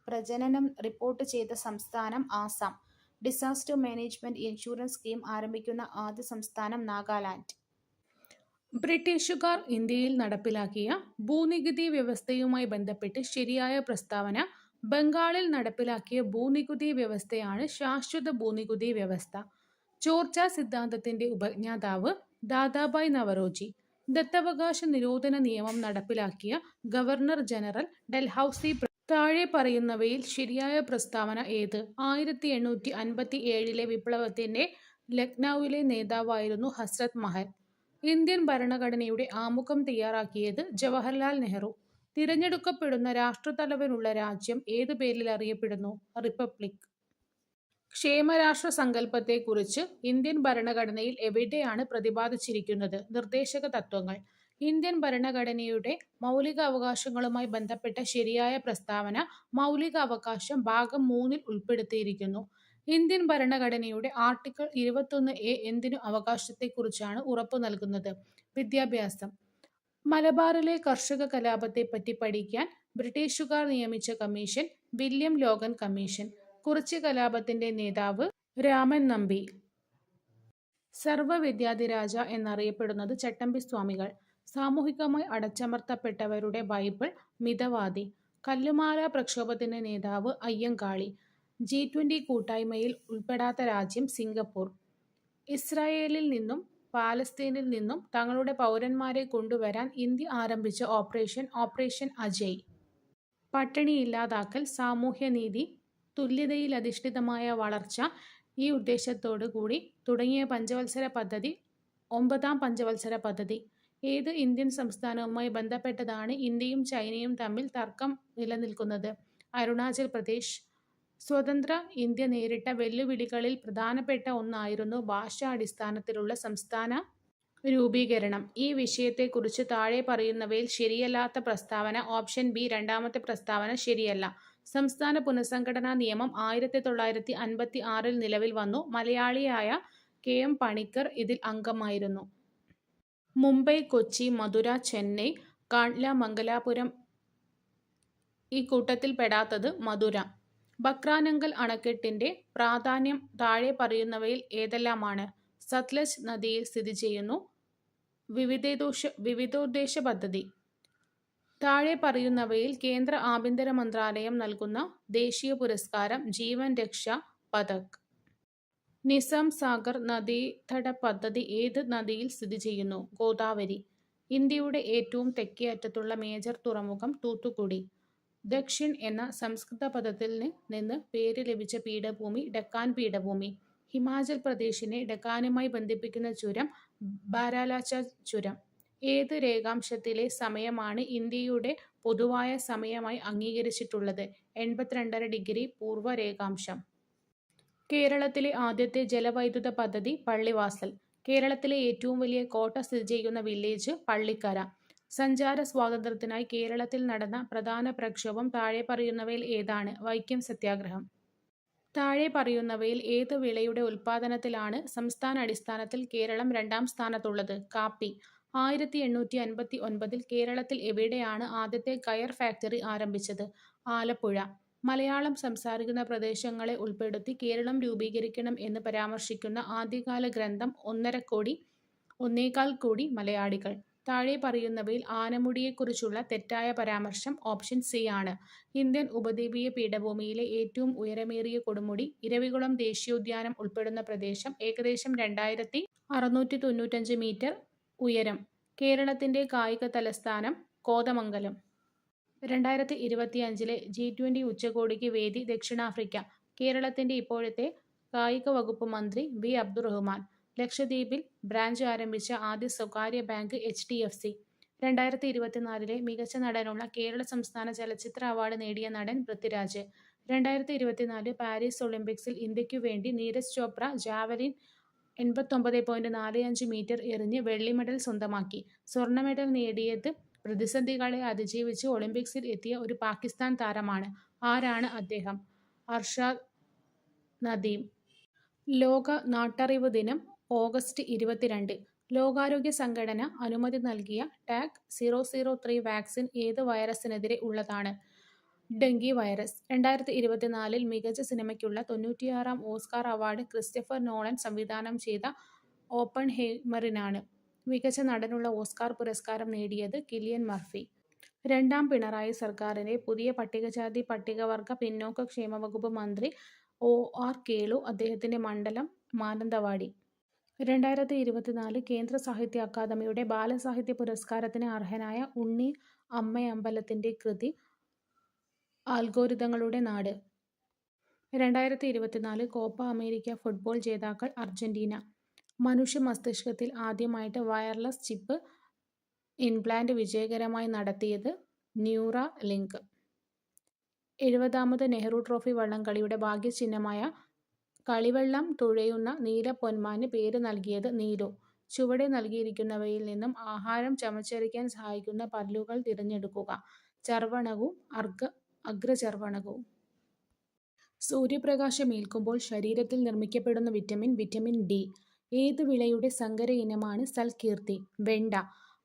പ്രജനനം റിപ്പോർട്ട് ചെയ്ത സംസ്ഥാനം Assam. Disaster management insurance scheme ആരംഭിക്കുന്ന ആദ്യ സംസ്ഥാനം നാഗാലാൻഡ്. ബ്രിട്ടീഷുകാർ ഇന്ത്യയിൽ നടപ്പിലാക്കിയ ഭൂനികുതി വ്യവസ്ഥയുമായി ബന്ധപ്പെട്ട് ശരിയായ പ്രസ്താവന. ബംഗാളിൽ നടപ്പിലാക്കിയ ഭൂനികുതി വ്യവസ്ഥയാണ് ശാശ്വത ഭൂനികുതി വ്യവസ്ഥ. ചോർച്ചാ സിദ്ധാന്തത്തിന്റെ ഉപജ്ഞാതാവ് ദാദാഭായ് നവറോജി. ദത്തവകാശ നിരോധന നിയമം നടപ്പിലാക്കിയ ഗവർണർ ജനറൽ ഡൽഹൌസി. താഴെ പറയുന്നവയിൽ ശരിയായ പ്രസ്താവന ഏത്? 1857 വിപ്ലവത്തിന്റെ ലക്നൌവിലെ നേതാവായിരുന്നു ഹസ്രത്ത് മഹൽ. ഇന്ത്യൻ ഭരണഘടനയുടെ ആമുഖം തയ്യാറാക്കിയത് ജവഹർലാൽ നെഹ്റു. തിരഞ്ഞെടുക്കപ്പെടുന്ന രാഷ്ട്രത്തലവനുള്ള രാജ്യം ഏതു പേരിൽ അറിയപ്പെടുന്നു? റിപ്പബ്ലിക്. ക്ഷേമരാഷ്ട്ര സങ്കല്പത്തെക്കുറിച്ച് ഇന്ത്യൻ ഭരണഘടനയിൽ എവിടെയാണ് പ്രതിപാദിച്ചിരിക്കുന്നത്? നിർദ്ദേശക തത്വങ്ങൾ. ഇന്ത്യൻ ഭരണഘടനയുടെ മൗലികാവകാശങ്ങളുമായി ബന്ധപ്പെട്ട ശരിയായ പ്രസ്താവന മൗലികാവകാശം ഭാഗം 3-ൽ ഉൾപ്പെടുത്തിയിരിക്കുന്നു. ഇന്ത്യൻ ഭരണഘടനയുടെ ആർട്ടിക്കിൾ 21A എന്തിനു അവകാശത്തെക്കുറിച്ചാണ് ഉറപ്പു നൽകുന്നത്? വിദ്യാഭ്യാസം. മലബാറിലെ കർഷക കലാപത്തെപ്പറ്റി പഠിക്കാൻ ബ്രിട്ടീഷുകാർ നിയമിച്ച commission William Logan commission. Kurichya കലാപത്തിന്റെ നേതാവ് രാമൻ നമ്പി. സർവ്വവിദ്യാധിരാജ എന്നറിയപ്പെടുന്നത് ചട്ടമ്പിസ്വാമികൾ. സാമൂഹികമായി അടച്ചമർത്തപ്പെട്ടവരുടെ ബൈബിൾ മിതവാദി. കല്ലുമാല പ്രക്ഷോഭത്തിന്റെ നേതാവ് അയ്യങ്കാളി. G20 കൂട്ടായ്മയിൽ ഉൾപ്പെടാത്ത രാജ്യം സിംഗപ്പൂർ. ഇസ്രായേലിൽ നിന്നും പാലസ്തീനിൽ നിന്നും തങ്ങളുടെ പൗരന്മാരെ കൊണ്ടുവരാൻ ഇന്ത്യ ആരംഭിച്ച ഓപ്പറേഷൻ അജയ്. പട്ടിണി ഇല്ലാതാക്കൽ, സാമൂഹ്യനീതി, തുല്യതയിലധിഷ്ഠിതമായ വളർച്ച ഈ ഉദ്ദേശത്തോടു കൂടി തുടങ്ങിയ പഞ്ചവത്സര പദ്ധതി 9ാം പഞ്ചവത്സര പദ്ധതി. ഏത് ഇന്ത്യൻ സംസ്ഥാനവുമായി ബന്ധപ്പെട്ടതാണ് ഇന്ത്യയും ചൈനയും തമ്മിൽ തർക്കം നിലനിൽക്കുന്നത്? അരുണാചൽ പ്രദേശ്. സ്വതന്ത്ര ഇന്ത്യ നേരിട്ട വെല്ലുവിളികളിൽ പ്രധാനപ്പെട്ട ഒന്നായിരുന്നു ഭാഷാടിസ്ഥാനത്തിലുള്ള സംസ്ഥാന രൂപീകരണം. ഈ വിഷയത്തെക്കുറിച്ച് താഴെ പറയുന്നവയിൽ ശരിയല്ലാത്ത പ്രസ്താവന. Option B. രണ്ടാമത്തെ പ്രസ്താവന ശരിയല്ല. സംസ്ഥാന പുനഃസംഘടനാ നിയമം 1956-ൽ നിലവിൽ വന്നു. മലയാളിയായ KM പണിക്കർ ഇതിൽ അംഗമായിരുന്നു. മുംബൈ, കൊച്ചി, മധുര, ചെന്നൈ, കാണ്ട്ല, മംഗലാപുരം ഈ കൂട്ടത്തിൽ പെടാത്തത് മധുര. ബക്രാനങ്കൽ അണക്കെട്ടിന്റെ പ്രാധാന്യം താഴെ പറയുന്നവയിൽ ഏതെല്ലാമാണ്? സത്ലജ് നദിയിൽ സ്ഥിതി ചെയ്യുന്നു. വിവിധോദ്ദേശ പദ്ധതി. താഴെ പറയുന്നവയിൽ കേന്ദ്ര ആഭ്യന്തര മന്ത്രാലയം നൽകുന്ന ദേശീയ പുരസ്കാരം ജീവൻ രക്ഷാ പതക്. നിസാം സാഗർ നദീതട പദ്ധതി ഏത് നദിയിൽ സ്ഥിതി ചെയ്യുന്നു? ഗോദാവരി. ഇന്ത്യയുടെ ഏറ്റവും തെക്കേ അറ്റത്തുള്ള മേജർ തുറമുഖം തൂത്തുക്കുടി. ദക്ഷിൺ എന്ന സംസ്കൃത പദത്തിൽ നിന്ന് പേര് ലഭിച്ച പീഠഭൂമി ഡെക്കാൻ പീഠഭൂമി. ഹിമാചൽ പ്രദേശിനെ ഡെക്കാനുമായി ബന്ധിപ്പിക്കുന്ന ചുരം ബാരാലാച്ച ചുരം. ഏത് രേഖാംശത്തിലെ സമയമാണ് ഇന്ത്യയുടെ പൊതുവായ സമയമായി അംഗീകരിച്ചിട്ടുള്ളത്? 82½ പൂർവ്വ രേഖാംശം. കേരളത്തിലെ ആദ്യത്തെ ജലവൈദ്യുത പദ്ധതി പള്ളിവാസൽ. കേരളത്തിലെ ഏറ്റവും വലിയ കോട്ട സ്ഥിതി ചെയ്യുന്ന വില്ലേജ് പള്ളിക്കര. സഞ്ചാര സ്വാതന്ത്ര്യത്തിനായി കേരളത്തിൽ നടന്ന പ്രധാന പ്രക്ഷോഭം താഴെ പറയുന്നവയിൽ ഏതാണ്? വൈക്കം സത്യാഗ്രഹം. താഴെ പറയുന്നവയിൽ ഏത് വിളയുടെ ഉൽപ്പാദനത്തിലാണ് സംസ്ഥാനാടിസ്ഥാനത്തിൽ കേരളം 2ാം സ്ഥാനത്തുള്ളത്? കാപ്പി. 1859-ൽ കേരളത്തിൽ എവിടെയാണ് ആദ്യത്തെ കയർ ഫാക്ടറി ആരംഭിച്ചത്? ആലപ്പുഴ. മലയാളം സംസാരിക്കുന്ന പ്രദേശങ്ങളെ ഉൾപ്പെടുത്തി കേരളം രൂപീകരിക്കണം എന്ന് പരാമർശിക്കുന്ന ആദ്യകാല ഗ്രന്ഥം 1.25 കോടി മലയാളികൾ. താഴെ പറയുന്നവയിൽ ആനമുടിയെക്കുറിച്ചുള്ള തെറ്റായ പരാമർശം ഓപ്ഷൻ സി ആണ്. ഇന്ത്യൻ ഉപദ്വീപീയ പീഠഭൂമിയിലെ ഏറ്റവും ഉയരമേറിയ കൊടുമുടി ഇരവികുളം ദേശീയോദ്യാനം ഉൾപ്പെടുന്ന പ്രദേശം. ഏകദേശം 2695 മീറ്റർ ഉയരം. കേരളത്തിന്റെ കായിക തലസ്ഥാനം കോതമംഗലം. 2025-ലെ G20 ഉച്ചകോടിക്ക് വേദി ദക്ഷിണാഫ്രിക്ക. കേരളത്തിന്റെ ഇപ്പോഴത്തെ കായിക വകുപ്പ് മന്ത്രി വി. അബ്ദുറഹ്മാൻ. ലക്ഷദ്വീപിൽ ബ്രാഞ്ച് ആരംഭിച്ച ആദ്യ സ്വകാര്യ ബാങ്ക് HDFC. 2024-ലെ മികച്ച നടനുള്ള കേരള സംസ്ഥാന ചലച്ചിത്ര അവാർഡ് നേടിയ നടൻ പൃഥ്വിരാജ്. 2024 പാരീസ് ഒളിമ്പിക്സിൽ ഇന്ത്യയ്ക്കു വേണ്ടി നീരജ് ചോപ്ര ജാവലിൻ 89.45 മീറ്റർ എറിഞ്ഞ് വെള്ളി മെഡൽ സ്വന്തമാക്കി. സ്വർണ്ണ മെഡൽ നേടിയത് പ്രതിസന്ധികളെ അതിജീവിച്ച് ഒളിമ്പിക്സിൽ എത്തിയ ഒരു പാകിസ്ഥാൻ താരമാണ്. ആരാണ് അദ്ദേഹം? അർഷാദ് നദീം. ലോക നാട്ടറിവ് ദിനം ഓഗസ്റ്റ് 22. ലോകാരോഗ്യ സംഘടന അനുമതി നൽകിയ ടാഗ് 003 വാക്സിൻ ഏത് വൈറസിനെതിരെ ഉള്ളതാണ്? Dengue virus. 2024-ൽ മികച്ച സിനിമയ്ക്കുള്ള 96-ാം ഓസ്കാർ അവാർഡ് ക്രിസ്റ്റഫർ നോളൻ സംവിധാനം ചെയ്ത ഓപ്പൺഹൈമറിനാണ്. മികച്ച നടനുള്ള ഓസ്കാർ പുരസ്കാരം നേടിയത് കിലിയൻ മർഫി. 2ാം പിണറായി സർക്കാരിന്റെ പുതിയ പട്ടികജാതി പട്ടികവർഗ പിന്നോക്ക ക്ഷേമ വകുപ്പ് മന്ത്രി OR കേളു. അദ്ദേഹത്തിന്റെ മണ്ഡലം മാനന്തവാടി. 2024 കേന്ദ്ര സാഹിത്യ അക്കാദമിയുടെ ബാലസാഹിത്യ പുരസ്കാരത്തിന് അർഹനായ ഉണ്ണി അമ്മയമ്പലത്തിന്റെ കൃതി അൽഗോരിതങ്ങളുടെ നാട്. 2024 കോപ്പ അമേരിക്ക ഫുട്ബോൾ ജേതാക്കൾ അർജന്റീന. മനുഷ്യ മസ്തിഷ്കത്തിൽ ആദ്യമായിട്ട് വയർലെസ് ചിപ്പ് ഇംപ്ലാന്റ് വിജയകരമായി നടത്തിയത് ന്യൂറാലിങ്ക്. 70ാമത് നെഹ്റു ട്രോഫി വള്ളംകളിയുടെ ഭാഗ്യചിഹ്നമായ കളിവെള്ളം തുഴയുന്ന നീല പൊന്മാന് പേര് നൽകിയത് നീലു. ചുവടെ നൽകിയിരിക്കുന്നവയിൽ നിന്നും ആഹാരം ചമച്ചരയ്ക്കാൻ സഹായിക്കുന്ന പല്ലുകൾ തിരഞ്ഞെടുക്കുക. ചർവണകവും അഗ്രചർവണകവും. സൂര്യപ്രകാശം ഏൽക്കുമ്പോൾ ശരീരത്തിൽ നിർമ്മിക്കപ്പെടുന്ന വിറ്റമിൻ ഡി. ഏത് വിളയുടെ സങ്കര ഇനമാണ് സൽകീർത്തി? വെണ്ട.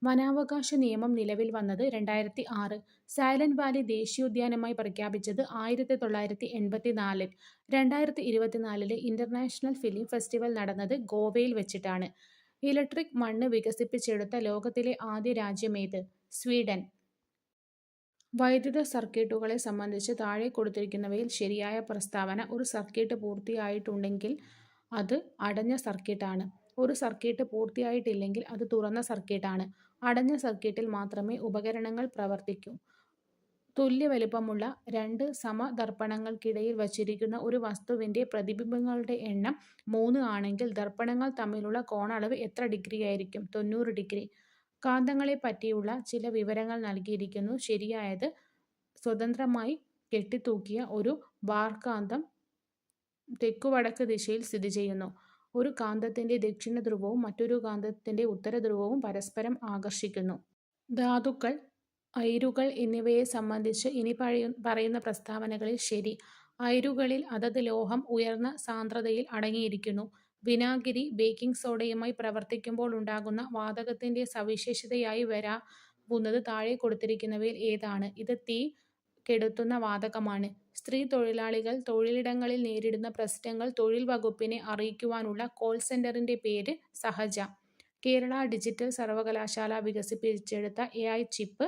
വനാവകാശ നിയമം നിലവിൽ വന്നത് 2006. സൈലന്റ് വാലി ദേശീയോദ്യാനമായി പ്രഖ്യാപിച്ചത് 1984. 2024 ഇന്റർനാഷണൽ ഫിലിം ഫെസ്റ്റിവൽ നടന്നത് ഗോവയിൽ വെച്ചിട്ടാണ്. ഇലക്ട്രിക് മണ്ണ് വികസിപ്പിച്ചെടുത്ത ലോകത്തിലെ ആദ്യ രാജ്യമേത്? സ്വീഡൻ. വൈദ്യുത സർക്യൂട്ടുകളെ സംബന്ധിച്ച് താഴെ കൊടുത്തിരിക്കുന്നവയിൽ ശരിയായ പ്രസ്താവന. ഒരു സർക്യൂട്ട് പൂർത്തിയായിട്ടുണ്ടെങ്കിൽ അത് അടഞ്ഞ സർക്യൂട്ടാണ്. ഒരു സർക്യൂട്ട് പൂർത്തിയായിട്ടില്ലെങ്കിൽ അത് തുറന്ന സർക്യൂട്ടാണ്. അടഞ്ഞ സർക്യൂട്ടിൽ മാത്രമേ ഉപകരണങ്ങൾ പ്രവർത്തിക്കൂ. തുല്യ വലുപ്പമുള്ള രണ്ട് സമദർപ്പണങ്ങൾക്കിടയിൽ വച്ചിരിക്കുന്ന ഒരു വസ്തുവിൻ്റെ പ്രതിബിംബങ്ങളുടെ എണ്ണം 3 ആണെങ്കിൽ ദർപ്പണങ്ങൾ തമ്മിലുള്ള കോണളവ് എത്ര ഡിഗ്രിയായിരിക്കും? 90 ഡിഗ്രി. കാന്തങ്ങളെ പറ്റിയുള്ള ചില വിവരങ്ങൾ നൽകിയിരിക്കുന്നു. ശരിയായത്: സ്വതന്ത്രമായി കെട്ടിത്തൂക്കിയ ഒരു ബാർകാന്തം തെക്കുവടക്ക് ദിശയിൽ സ്ഥിതി ചെയ്യുന്നു. ഒരു കാന്തത്തിൻ്റെ ദക്ഷിണ ധ്രുവവും മറ്റൊരു കാന്തത്തിൻ്റെ ഉത്തര ധ്രുവവും പരസ്പരം ആകർഷിക്കുന്നു. ധാതുക്കൾ, അയിരുകൾ എന്നിവയെ സംബന്ധിച്ച് ഇനി പറയുന്ന പ്രസ്താവനകളിൽ ശരി. അയിരുകളിൽ അതത് ലോഹം ഉയർന്ന സാന്ദ്രതയിൽ അടങ്ങിയിരിക്കുന്നു. വിനാഗിരി ബേക്കിംഗ് സോഡയുമായി പ്രവർത്തിക്കുമ്പോൾ ഉണ്ടാകുന്ന വാതകത്തിൻ്റെ സവിശേഷതയായി വരാവുന്നത് താഴെ കൊടുത്തിരിക്കുന്നവയിൽ ഏതാണ്? ഇത് തീ കെടുത്തുന്ന വാതകമാണ്. സ്ത്രീ തൊഴിലാളികൾ തൊഴിലിടങ്ങളിൽ നേരിടുന്ന പ്രശ്നങ്ങൾ തൊഴിൽ വകുപ്പിനെ അറിയിക്കുവാനുള്ള കോൾ സെന്ററിൻ്റെ പേര് സഹജ. കേരള ഡിജിറ്റൽ സർവകലാശാല വികസിപ്പിച്ചെടുത്ത AI ചിപ്പ്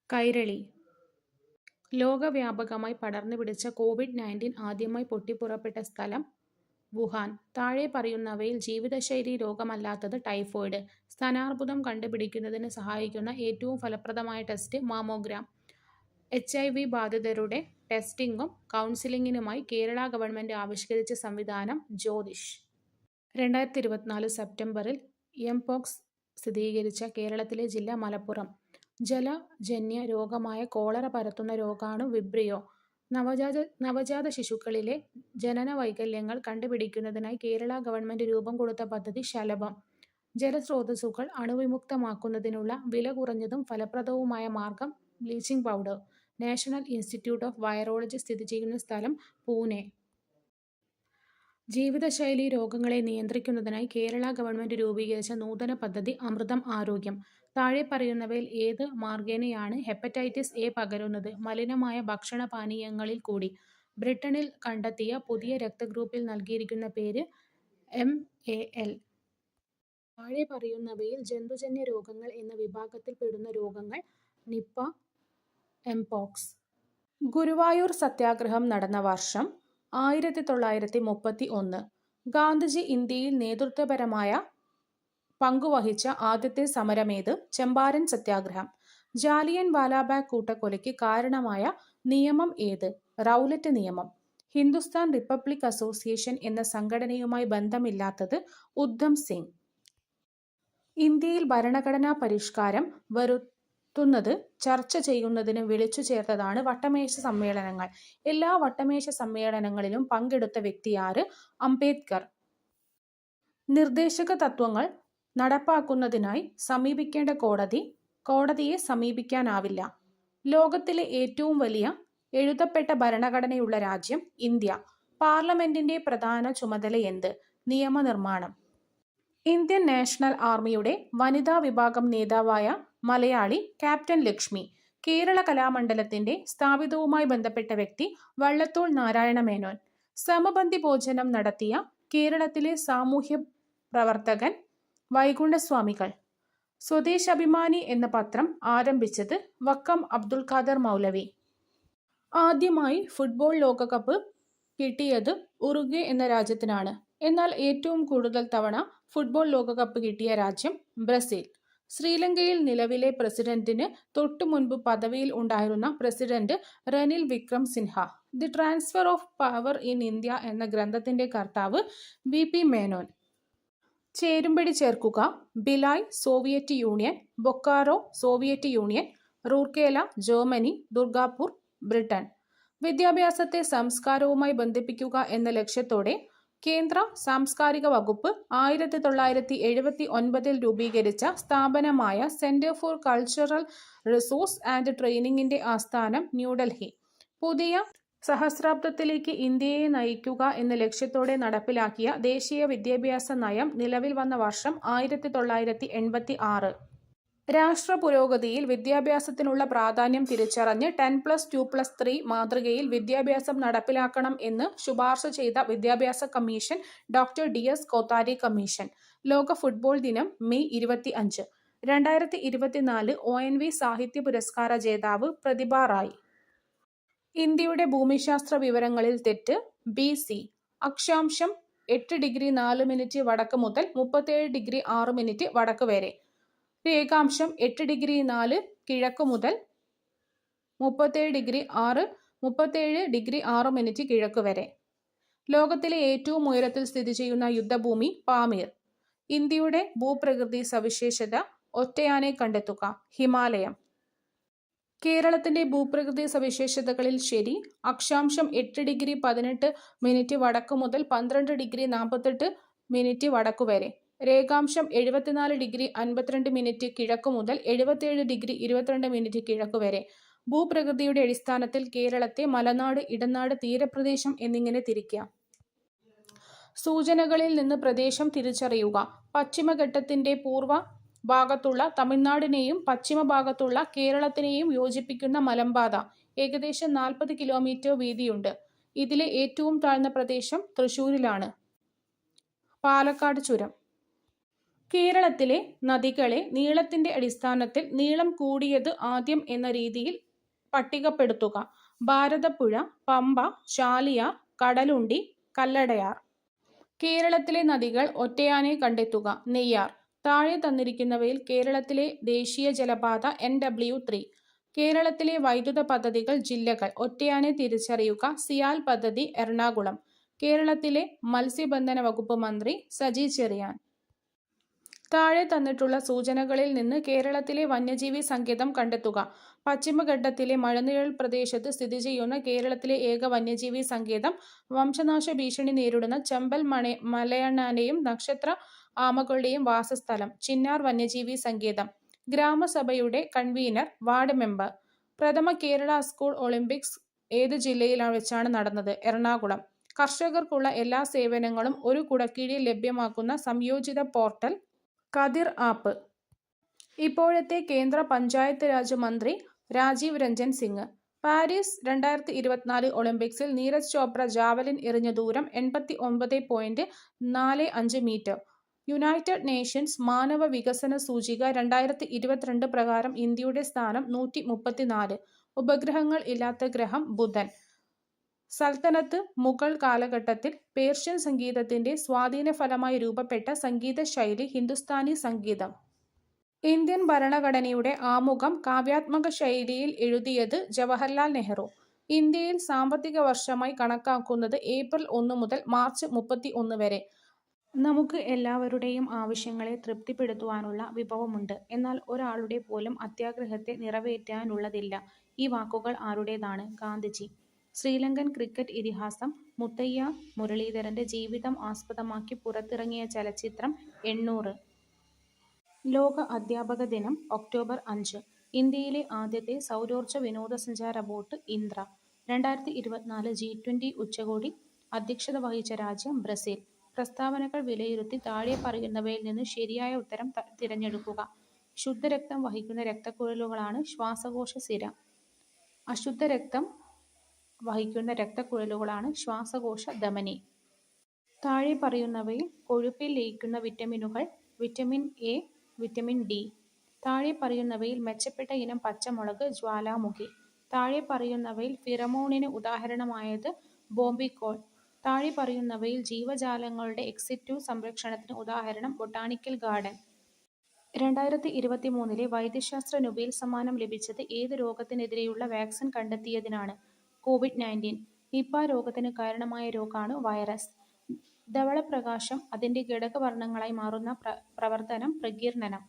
കൈരളി. ലോകവ്യാപകമായി പടർന്നു പിടിച്ച COVID-19 ആദ്യമായി പൊട്ടിപ്പുറപ്പെട്ട സ്ഥലം വുഹാൻ. താഴെ പറയുന്നവയിൽ ജീവിതശൈലി രോഗമല്ലാത്തത് ടൈഫോയിഡ്. സ്തനാർബുദം കണ്ടുപിടിക്കുന്നതിന് സഹായിക്കുന്ന ഏറ്റവും ഫലപ്രദമായ ടെസ്റ്റ് മാമോഗ്രാം. HIV ബാധിതരുടെ ടെസ്റ്റിംഗും കൗൺസിലിംഗിനുമായി കേരള ഗവൺമെന്റ് ആവിഷ്കരിച്ച സംവിധാനം ജ്യോതിഷ്. 2024 സെപ്റ്റംബറിൽ എംപോക്സ് സ്ഥിരീകരിച്ച കേരളത്തിലെ ജില്ല മലപ്പുറം. ജലജന്യ രോഗമായ കോളറ പരത്തുന്ന രോഗാണു വിബ്രിയോ. നവജാത ശിശുക്കളിലെ ജനന വൈകല്യങ്ങൾ കണ്ടുപിടിക്കുന്നതിനായി കേരള ഗവൺമെന്റ് രൂപം കൊടുത്ത പദ്ധതി ശലഭം. ജലസ്രോതസ്സുകൾ അണുവിമുക്തമാക്കുന്നതിനുള്ള വില കുറഞ്ഞതും ഫലപ്രദവുമായ മാർഗം bleaching powder. National institute of virology സ്ഥിതി ചെയ്യുന്ന സ്ഥലം പൂനെ. ജീവിതശൈലി രോഗങ്ങളെ നിയന്ത്രിക്കുന്നതിനായി കേരള ഗവൺമെന്റ് രൂപീകരിച്ച നൂതന പദ്ധതി അമൃതം ആരോഗ്യം. താഴെ പറയുന്നവയിൽ ഏത് മാർഗേനയാണ് ഹെപ്പറ്റൈറ്റിസ് എ പകരുന്നത്? മലിനമായ ഭക്ഷണപാനീയങ്ങളിൽ കൂടി. ബ്രിട്ടനിൽ കണ്ടെത്തിയ പുതിയ രക്തഗ്രൂപ്പിൽ നൽകിയിരിക്കുന്ന പേര് MAL. താഴെ പറയുന്നവയിൽ ജന്തുജന്യ രോഗങ്ങൾ എന്ന വിഭാഗത്തിൽപ്പെടുന്ന രോഗങ്ങൾ നിപ്പ, എംപോക്സ്. ഗുരുവായൂർ സത്യാഗ്രഹം നടന്ന വർഷം 1931. ഗാന്ധിജി ഇന്ത്യയിൽ നേതൃത്വപരമായ പങ്കുവഹിച്ച ആദ്യത്തെ സമരമേത്? ചമ്പാരൻ സത്യാഗ്രഹം. ജാലിയൻ വാലാബാഗ് കൂട്ടക്കൊലയ്ക്ക് കാരണമായ നിയമം ഏത്? റൗലറ്റ് നിയമം. ഹിന്ദുസ്ഥാൻ റിപ്പബ്ലിക് അസോസിയേഷൻ എന്ന സംഘടനയുമായി ബന്ധമില്ലാത്തത്? ഉദ്ധം സിംഗ്. ഇന്ത്യയിൽ ഭരണഘടനാ പരിഷ്കാരം വരുത്തുന്നത് ചർച്ച ചെയ്യുന്നതിന് വിളിച്ചു ചേർത്തതാണ് വട്ടമേശ സമ്മേളനങ്ങൾ. എല്ലാ വട്ടമേശ സമ്മേളനങ്ങളിലും പങ്കെടുത്ത വ്യക്തി ആര്? അംബേദ്കർ. നിർദ്ദേശക തത്വങ്ങൾ നടപ്പാക്കുന്നതിനായി സമീപിക്കേണ്ട കോടതിയെ സമീപിക്കാനാവില്ല. ലോകത്തിലെ ഏറ്റവും വലിയ എഴുതപ്പെട്ട ഭരണഘടനയുള്ള രാജ്യം ഇന്ത്യ. പാർലമെന്റിന്റെ പ്രധാന ചുമതലയെന്ത്? നിയമനിർമ്മാണം. ഇന്ത്യൻ നാഷണൽ ആർമിയുടെ വനിതാ വിഭാഗം നേതാവായ മലയാളി ക്യാപ്റ്റൻ ലക്ഷ്മി. കേരള കലാമണ്ഡലത്തിന്റെ സ്ഥാപിതവുമായി ബന്ധപ്പെട്ട വ്യക്തി വള്ളത്തോൾ നാരായണ മേനോൻ. സമപന്തി ഭോജനം നടത്തിയ കേരളത്തിലെ സാമൂഹ്യ പ്രവർത്തകൻ വൈകുണ്ഠസ്വാമികൾ. സ്വദേശാഭിമാനി എന്ന പത്രം ആരംഭിച്ചത് വക്കം അബ്ദുൽ ഖാദർ മൗലവി. ആദ്യമായി ഫുട്ബോൾ ലോകകപ്പ് കിട്ടിയത് ഉറുഗ്വേ എന്ന രാജ്യത്തിനാണ്. എന്നാൽ ഏറ്റവും കൂടുതൽ തവണ ഫുട്ബോൾ ലോകകപ്പ് കിട്ടിയ രാജ്യം ബ്രസീൽ. ശ്രീലങ്കയിൽ നിലവിലെ പ്രസിഡന്റിന് തൊട്ടു മുൻപ് പദവിയിൽ ഉണ്ടായിരുന്ന president Ranil Vikram Sinha. The transfer of power in India എന്ന ഗ്രന്ഥത്തിന്റെ കർത്താവ് VP മേനോൻ. ചേരുംപടി ചേർക്കുക. Bhilai Soviet union, Bokaro Soviet union, Rourkela Germany, Durgapur Britain. വിദ്യാഭ്യാസത്തെ സംസ്കാരവുമായി ബന്ധിപ്പിക്കുക എന്ന ലക്ഷ്യത്തോടെ കേന്ദ്ര സാംസ്കാരിക വകുപ്പ് 1979 രൂപീകരിച്ച സ്ഥാപനമായ centre for cultural resource and ട്രെയിനിങ്ങിന്റെ ആസ്ഥാനം ന്യൂഡൽഹി. പുതിയ സഹസ്രാബ്ദത്തിലേക്ക് ഇന്ത്യയെ നയിക്കുക എന്ന ലക്ഷ്യത്തോടെ നടപ്പിലാക്കിയ ദേശീയ വിദ്യാഭ്യാസ നയം നിലവിൽ വന്ന വർഷം 1986. രാഷ്ട്ര പുരോഗതിയിൽ വിദ്യാഭ്യാസത്തിനുള്ള പ്രാധാന്യം തിരിച്ചറിഞ്ഞ് 10+2+3 മാതൃകയിൽ വിദ്യാഭ്യാസം നടപ്പിലാക്കണം എന്ന് ശുപാർശ ചെയ്ത വിദ്യാഭ്യാസ commission doctor DS Kothari commission. ലോക ഫുട്ബോൾ ദിനം മെയ് 25. 2024 ONV സാഹിത്യ പുരസ്കാര ജേതാവ് പ്രതിഭ റായ്. ഇന്ത്യയുടെ ഭൂമിശാസ്ത്ര വിവരങ്ങളിൽ തെറ്റ്. BC അക്ഷാംശം 8°4' വടക്ക് മുതൽ 37°6' വടക്ക് വരെ. രേഖാംശം 8°4' കിഴക്ക് മുതൽ 37°6' കിഴക്ക് വരെ. ലോകത്തിലെ ഏറ്റവും ഉയരത്തിൽ സ്ഥിതി ചെയ്യുന്ന യുദ്ധഭൂമി പാമീർ. ഇന്ത്യയുടെ ഭൂപ്രകൃതി സവിശേഷത ഒറ്റയാനെ കണ്ടെത്തുക. ഹിമാലയം. കേരളത്തിന്റെ ഭൂപ്രകൃതി സവിശേഷതകളിൽ ശരി. അക്ഷാംശം 8°18' വടക്ക് മുതൽ 12°48' വടക്കു വരെ. രേഖാംശം 74°52' കിഴക്ക് മുതൽ 77°22' കിഴക്ക് വരെ. ഭൂപ്രകൃതിയുടെ അടിസ്ഥാനത്തിൽ കേരളത്തെ മലനാട്, ഇടനാട്, തീരപ്രദേശം എന്നിങ്ങനെ തിരിക്കാം. സൂചനകളിൽ നിന്ന് പ്രദേശം തിരിച്ചറിയുക. പശ്ചിമഘട്ടത്തിന്റെ പൂർവ്വ ഭാഗത്തുള്ള തമിഴ്നാടിനെയും പശ്ചിമ ഭാഗത്തുള്ള കേരളത്തിനെയും യോജിപ്പിക്കുന്ന മലമ്പാത ഏകദേശം 40 കിലോമീറ്റർ വീതിയുണ്ട്. ഇതിലെ ഏറ്റവും താഴ്ന്ന പ്രദേശം തൃശ്ശൂരിലാണ്. പാലക്കാട് ചുരം. കേരളത്തിലെ നദികളെ നീളത്തിന്റെ അടിസ്ഥാനത്തിൽ നീളം കൂടിയത് ആദ്യം എന്ന രീതിയിൽ പട്ടികപ്പെടുത്തുക. ഭാരതപ്പുഴ, പമ്പ, ചാലിയാർ, കടലുണ്ടി, കല്ലടയാർ. കേരളത്തിലെ നദികൾ ഒറ്റയാനെ കണ്ടെത്തുക. നെയ്യാർ. താഴെ തന്നിരിക്കുന്നവയിൽ കേരളത്തിലെ ദേശീയ ജലപാത NW3. കേരളത്തിലെ വൈദ്യുത പദ്ധതികൾ ജില്ലകൾ ഒറ്റയാനെ തിരിച്ചറിയുക. സിയാൽ പദ്ധതി എറണാകുളം. കേരളത്തിലെ മത്സ്യബന്ധന വകുപ്പ് മന്ത്രി സജി ചെറിയാൻ. താഴെ തന്നിട്ടുള്ള സൂചനകളിൽ നിന്ന് കേരളത്തിലെ വന്യജീവി സങ്കേതം കണ്ടെത്തുക. പശ്ചിമഘട്ടത്തിലെ മഴനിഴൽ പ്രദേശത്ത് സ്ഥിതി ചെയ്യുന്ന കേരളത്തിലെ ഏക വന്യജീവി സങ്കേതം വംശനാശ ഭീഷണി നേരിടുന്ന ചെമ്പൽ മലയണ്ണാന്റെയും നക്ഷത്ര ആമകളുടെയും വാസസ്ഥലം ചിന്നാർ വന്യജീവി സങ്കേതം. ഗ്രാമസഭയുടെ കൺവീനർ, വാർഡ് മെമ്പർ. പ്രഥമ കേരള സ്കൂൾ ഒളിമ്പിക്സ് ഏത് ജില്ലയിൽ വെച്ചാണ് നടന്നത്? എറണാകുളം. കർഷകർക്കുള്ള എല്ലാ സേവനങ്ങളും ഒരു കുടക്കീഴിൽ ലഭ്യമാക്കുന്ന സംയോജിത പോർട്ടൽ കതിർ ആപ്പ്. ഇപ്പോഴത്തെ കേന്ദ്ര പഞ്ചായത്ത് രാജ് മന്ത്രി രാജീവ് രഞ്ജൻ സിംഗ്. പാരീസ് 2024 ഒളിമ്പിക്സിൽ നീരജ് ചോപ്ര ജാവലിൻ എറിഞ്ഞ ദൂരം 89.45 മീറ്റർ. യുണൈറ്റഡ് നേഷൻസ് മാനവ വികസന സൂചിക 2022 പ്രകാരം ഇന്ത്യയുടെ സ്ഥാനം 134. ഉപഗ്രഹങ്ങൾ ഇല്ലാത്ത ഗ്രഹം ബുധൻ. സൽത്തനത്ത് മുഗൾ കാലഘട്ടത്തിൽ പേർഷ്യൻ സംഗീതത്തിന്റെ സ്വാധീന ഫലമായി രൂപപ്പെട്ട സംഗീത ശൈലി ഹിന്ദുസ്ഥാനി സംഗീതം. ഇന്ത്യൻ ഭരണഘടനയുടെ ആമുഖം കാവ്യാത്മക ശൈലിയിൽ എഴുതിയത് ജവഹർലാൽ നെഹ്റു. ഇന്ത്യയിൽ സാമ്പത്തിക വർഷമായി കണക്കാക്കുന്നത് ഏപ്രിൽ 1 മുതൽ മാർച്ച് 31 വരെ. നമുക്ക് എല്ലാവരുടെയും ആവശ്യങ്ങളെ തൃപ്തിപ്പെടുത്തുവാനുള്ള വിഭവമുണ്ട്. എന്നാൽ ഒരാളുടെ പോലും അത്യാഗ്രഹത്തെ നിറവേറ്റാനുള്ളതില്ല. ഈ വാക്കുകൾ ആരുടേതാണ്? ഗാന്ധിജി. ശ്രീലങ്കൻ ക്രിക്കറ്റ് ഇതിഹാസം മുത്തയ്യ മുരളീധരന്റെ ജീവിതം ആസ്പദമാക്കി പുറത്തിറങ്ങിയ ചലച്ചിത്രം 800. ലോക അധ്യാപക ദിനം ഒക്ടോബർ 5. ഇന്ത്യയിലെ ആദ്യത്തെ സൗരോർജ്ജ വിനോദസഞ്ചാര ബോട്ട് ഇന്ദ്ര. 2024 G20 ഉച്ചകോടി അധ്യക്ഷത വഹിച്ച രാജ്യം ബ്രസീൽ. പ്രസ്താവനകൾ വിലയിരുത്തി താഴെ പറയുന്നവയിൽ നിന്ന് ശരിയായ ഉത്തരം തിരഞ്ഞെടുക്കുക. ശുദ്ധരക്തം വഹിക്കുന്ന രക്തക്കുഴലുകളാണ് ശ്വാസകോശ സിര. അശുദ്ധ രക്തം വഹിക്കുന്ന രക്തക്കുഴലുകളാണ് ശ്വാസകോശ ധമനി. താഴെ പറയുന്നവയിൽ കൊഴുപ്പിൽ ലയിക്കുന്ന വിറ്റമിനുകൾ വിറ്റമിൻ A, വിറ്റമിൻ D. താഴെ പറയുന്നവയിൽ മെച്ചപ്പെട്ട ഇനം പച്ചമുളക് ജ്വാലാമുഖി. താഴെ പറയുന്നവയിൽ ഫിറമോണിന് ഉദാഹരണമായത് ബോംബിക്കോൾ. താഴെ പറയുന്നവയിൽ ജീവജാലങ്ങളുടെ എക്സിറ്റു സംരക്ഷണത്തിന് ഉദാഹരണം ബൊട്ടാണിക്കൽ ഗാർഡൻ. 2023 വൈദ്യശാസ്ത്ര നൊബേൽ സമ്മാനം ലഭിച്ചത് ഏത് രോഗത്തിനെതിരെയുള്ള വാക്സിൻ കണ്ടെത്തിയതിനാണ്? COVID-19. നിപ രോഗത്തിന് കാരണമായ രോഗാണു വൈറസ്. ധവളപ്രകാശം അതിന്റെ ഘടകവർണ്ണങ്ങളായി മാറുന്ന പ്രവർത്തനം പ്രകീർണനം.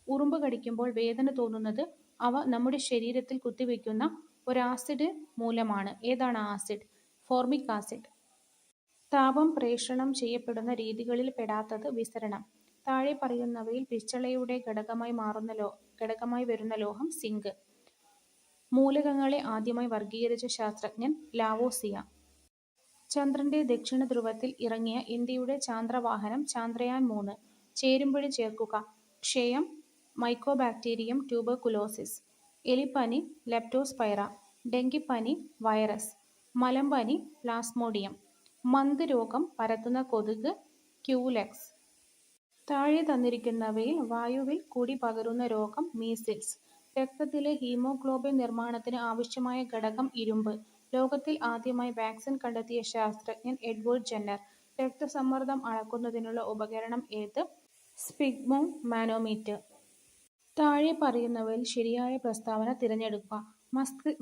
ഉറുമ്പ് കടിക്കുമ്പോൾ വേദന തോന്നുന്നത് അവ നമ്മുടെ ശരീരത്തിൽ കുത്തിവെക്കുന്ന ഒരാസിഡ് മൂലമാണ്. ഏതാണ് ആസിഡ്? Formic acid. താപം പ്രേഷണം ചെയ്യപ്പെടുന്ന രീതികളിൽ പെടാത്തത് വിസരണം. താഴെ പറയുന്നവയിൽ പിച്ചളയുടെ ഘടകമായി വരുന്ന ലോഹം സിങ്ക്. മൂലകങ്ങളെ ആദ്യമായി വർഗീകരിച്ച ശാസ്ത്രജ്ഞൻ ലാവോസിയ. ചന്ദ്രന്റെ ദക്ഷിണധ്രുവത്തിൽ ഇറങ്ങിയ ഇന്ത്യയുടെ ചാന്ദ്രവാഹനം ചാന്ദ്രയാൻ 3. ചേരുംപടി ചേർക്കുക. ക്ഷയം മൈക്കോബാക്ടീരിയം ട്യൂബർകുലോസിസ്. എലിപ്പനി ലെപ്റ്റോസ്പൈറ. ഡെങ്കിപ്പനി വൈറസ്. മലമ്പനി പ്ലാസ്മോഡിയം. മന്ത് രോഗം പരത്തുന്ന കൊതുക് ക്യൂലെക്സ്. താഴെ തന്നിരിക്കുന്നവയിൽ വായുവിൽ കൂടി പകരുന്ന രോഗം മീസിൽസ്. രക്തത്തിലെ ഹീമോഗ്ലോബിൻ നിർമ്മാണത്തിന് ആവശ്യമായ ഘടകം ഇരുമ്പ്. ലോകത്തിൽ ആദ്യമായി വാക്സിൻ കണ്ടെത്തിയ ശാസ്ത്രജ്ഞൻ എഡ്വേർഡ് ജെന്നർ. രക്തസമ്മർദ്ദം അളക്കുന്നതിനുള്ള ഉപകരണം ഏത്? സ്ഫിഗ്മോ മാനോമീറ്റർ. താഴെ പറയുന്നവയിൽ ശരിയായ പ്രസ്താവന തിരഞ്ഞെടുക്കുക.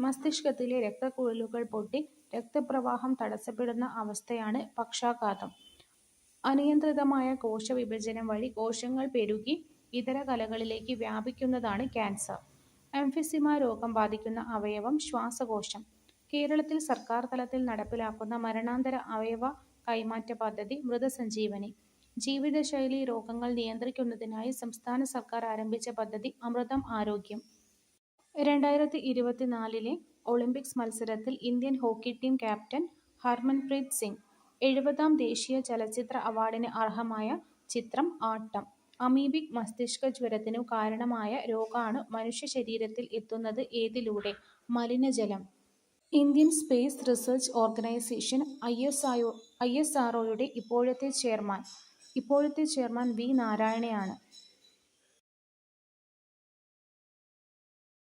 മസ്തിഷ്കത്തിലെ രക്തക്കുഴലുകൾ പൊട്ടി രക്തപ്രവാഹം തടസ്സപ്പെടുന്ന അവസ്ഥയാണ് പക്ഷാഘാതം. അനിയന്ത്രിതമായ കോശവിഭജനം വഴി കോശങ്ങൾ പെരുകി ഇതര കലകളിലേക്ക് വ്യാപിക്കുന്നതാണ് ക്യാൻസർ. എംഫിസിമ രോഗം ബാധിക്കുന്ന അവയവം ശ്വാസകോശം. കേരളത്തിൽ സർക്കാർ തലത്തിൽ നടപ്പിലാക്കുന്ന മരണാന്തര അവയവ കൈമാറ്റ പദ്ധതി മൃതസഞ്ജീവനി. ജീവിതശൈലീ രോഗങ്ങൾ നിയന്ത്രിക്കുന്നതിനായി സംസ്ഥാന സർക്കാർ ആരംഭിച്ച പദ്ധതി അമൃതം ആരോഗ്യം. 2024 ഒളിമ്പിക്സ് മത്സരത്തിൽ Indian hockey team captain Harmanpreet Singh. 70ാം ദേശീയ ചലച്ചിത്ര അവാർഡിന് അർഹമായ ചിത്രം ആട്ടം. അമീബിക് മസ്തിഷ്കജ്വരത്തിനു കാരണമായ രോഗാണു മനുഷ്യ ശരീരത്തിൽ എത്തുന്നത് ഏതിലൂടെ? മലിനജലം. ഇന്ത്യൻ സ്പേസ് റിസർച്ച് ഓർഗനൈസേഷൻ ISROയുടെ ഇപ്പോഴത്തെ ചെയർമാൻ വി നാരായണനാണ്.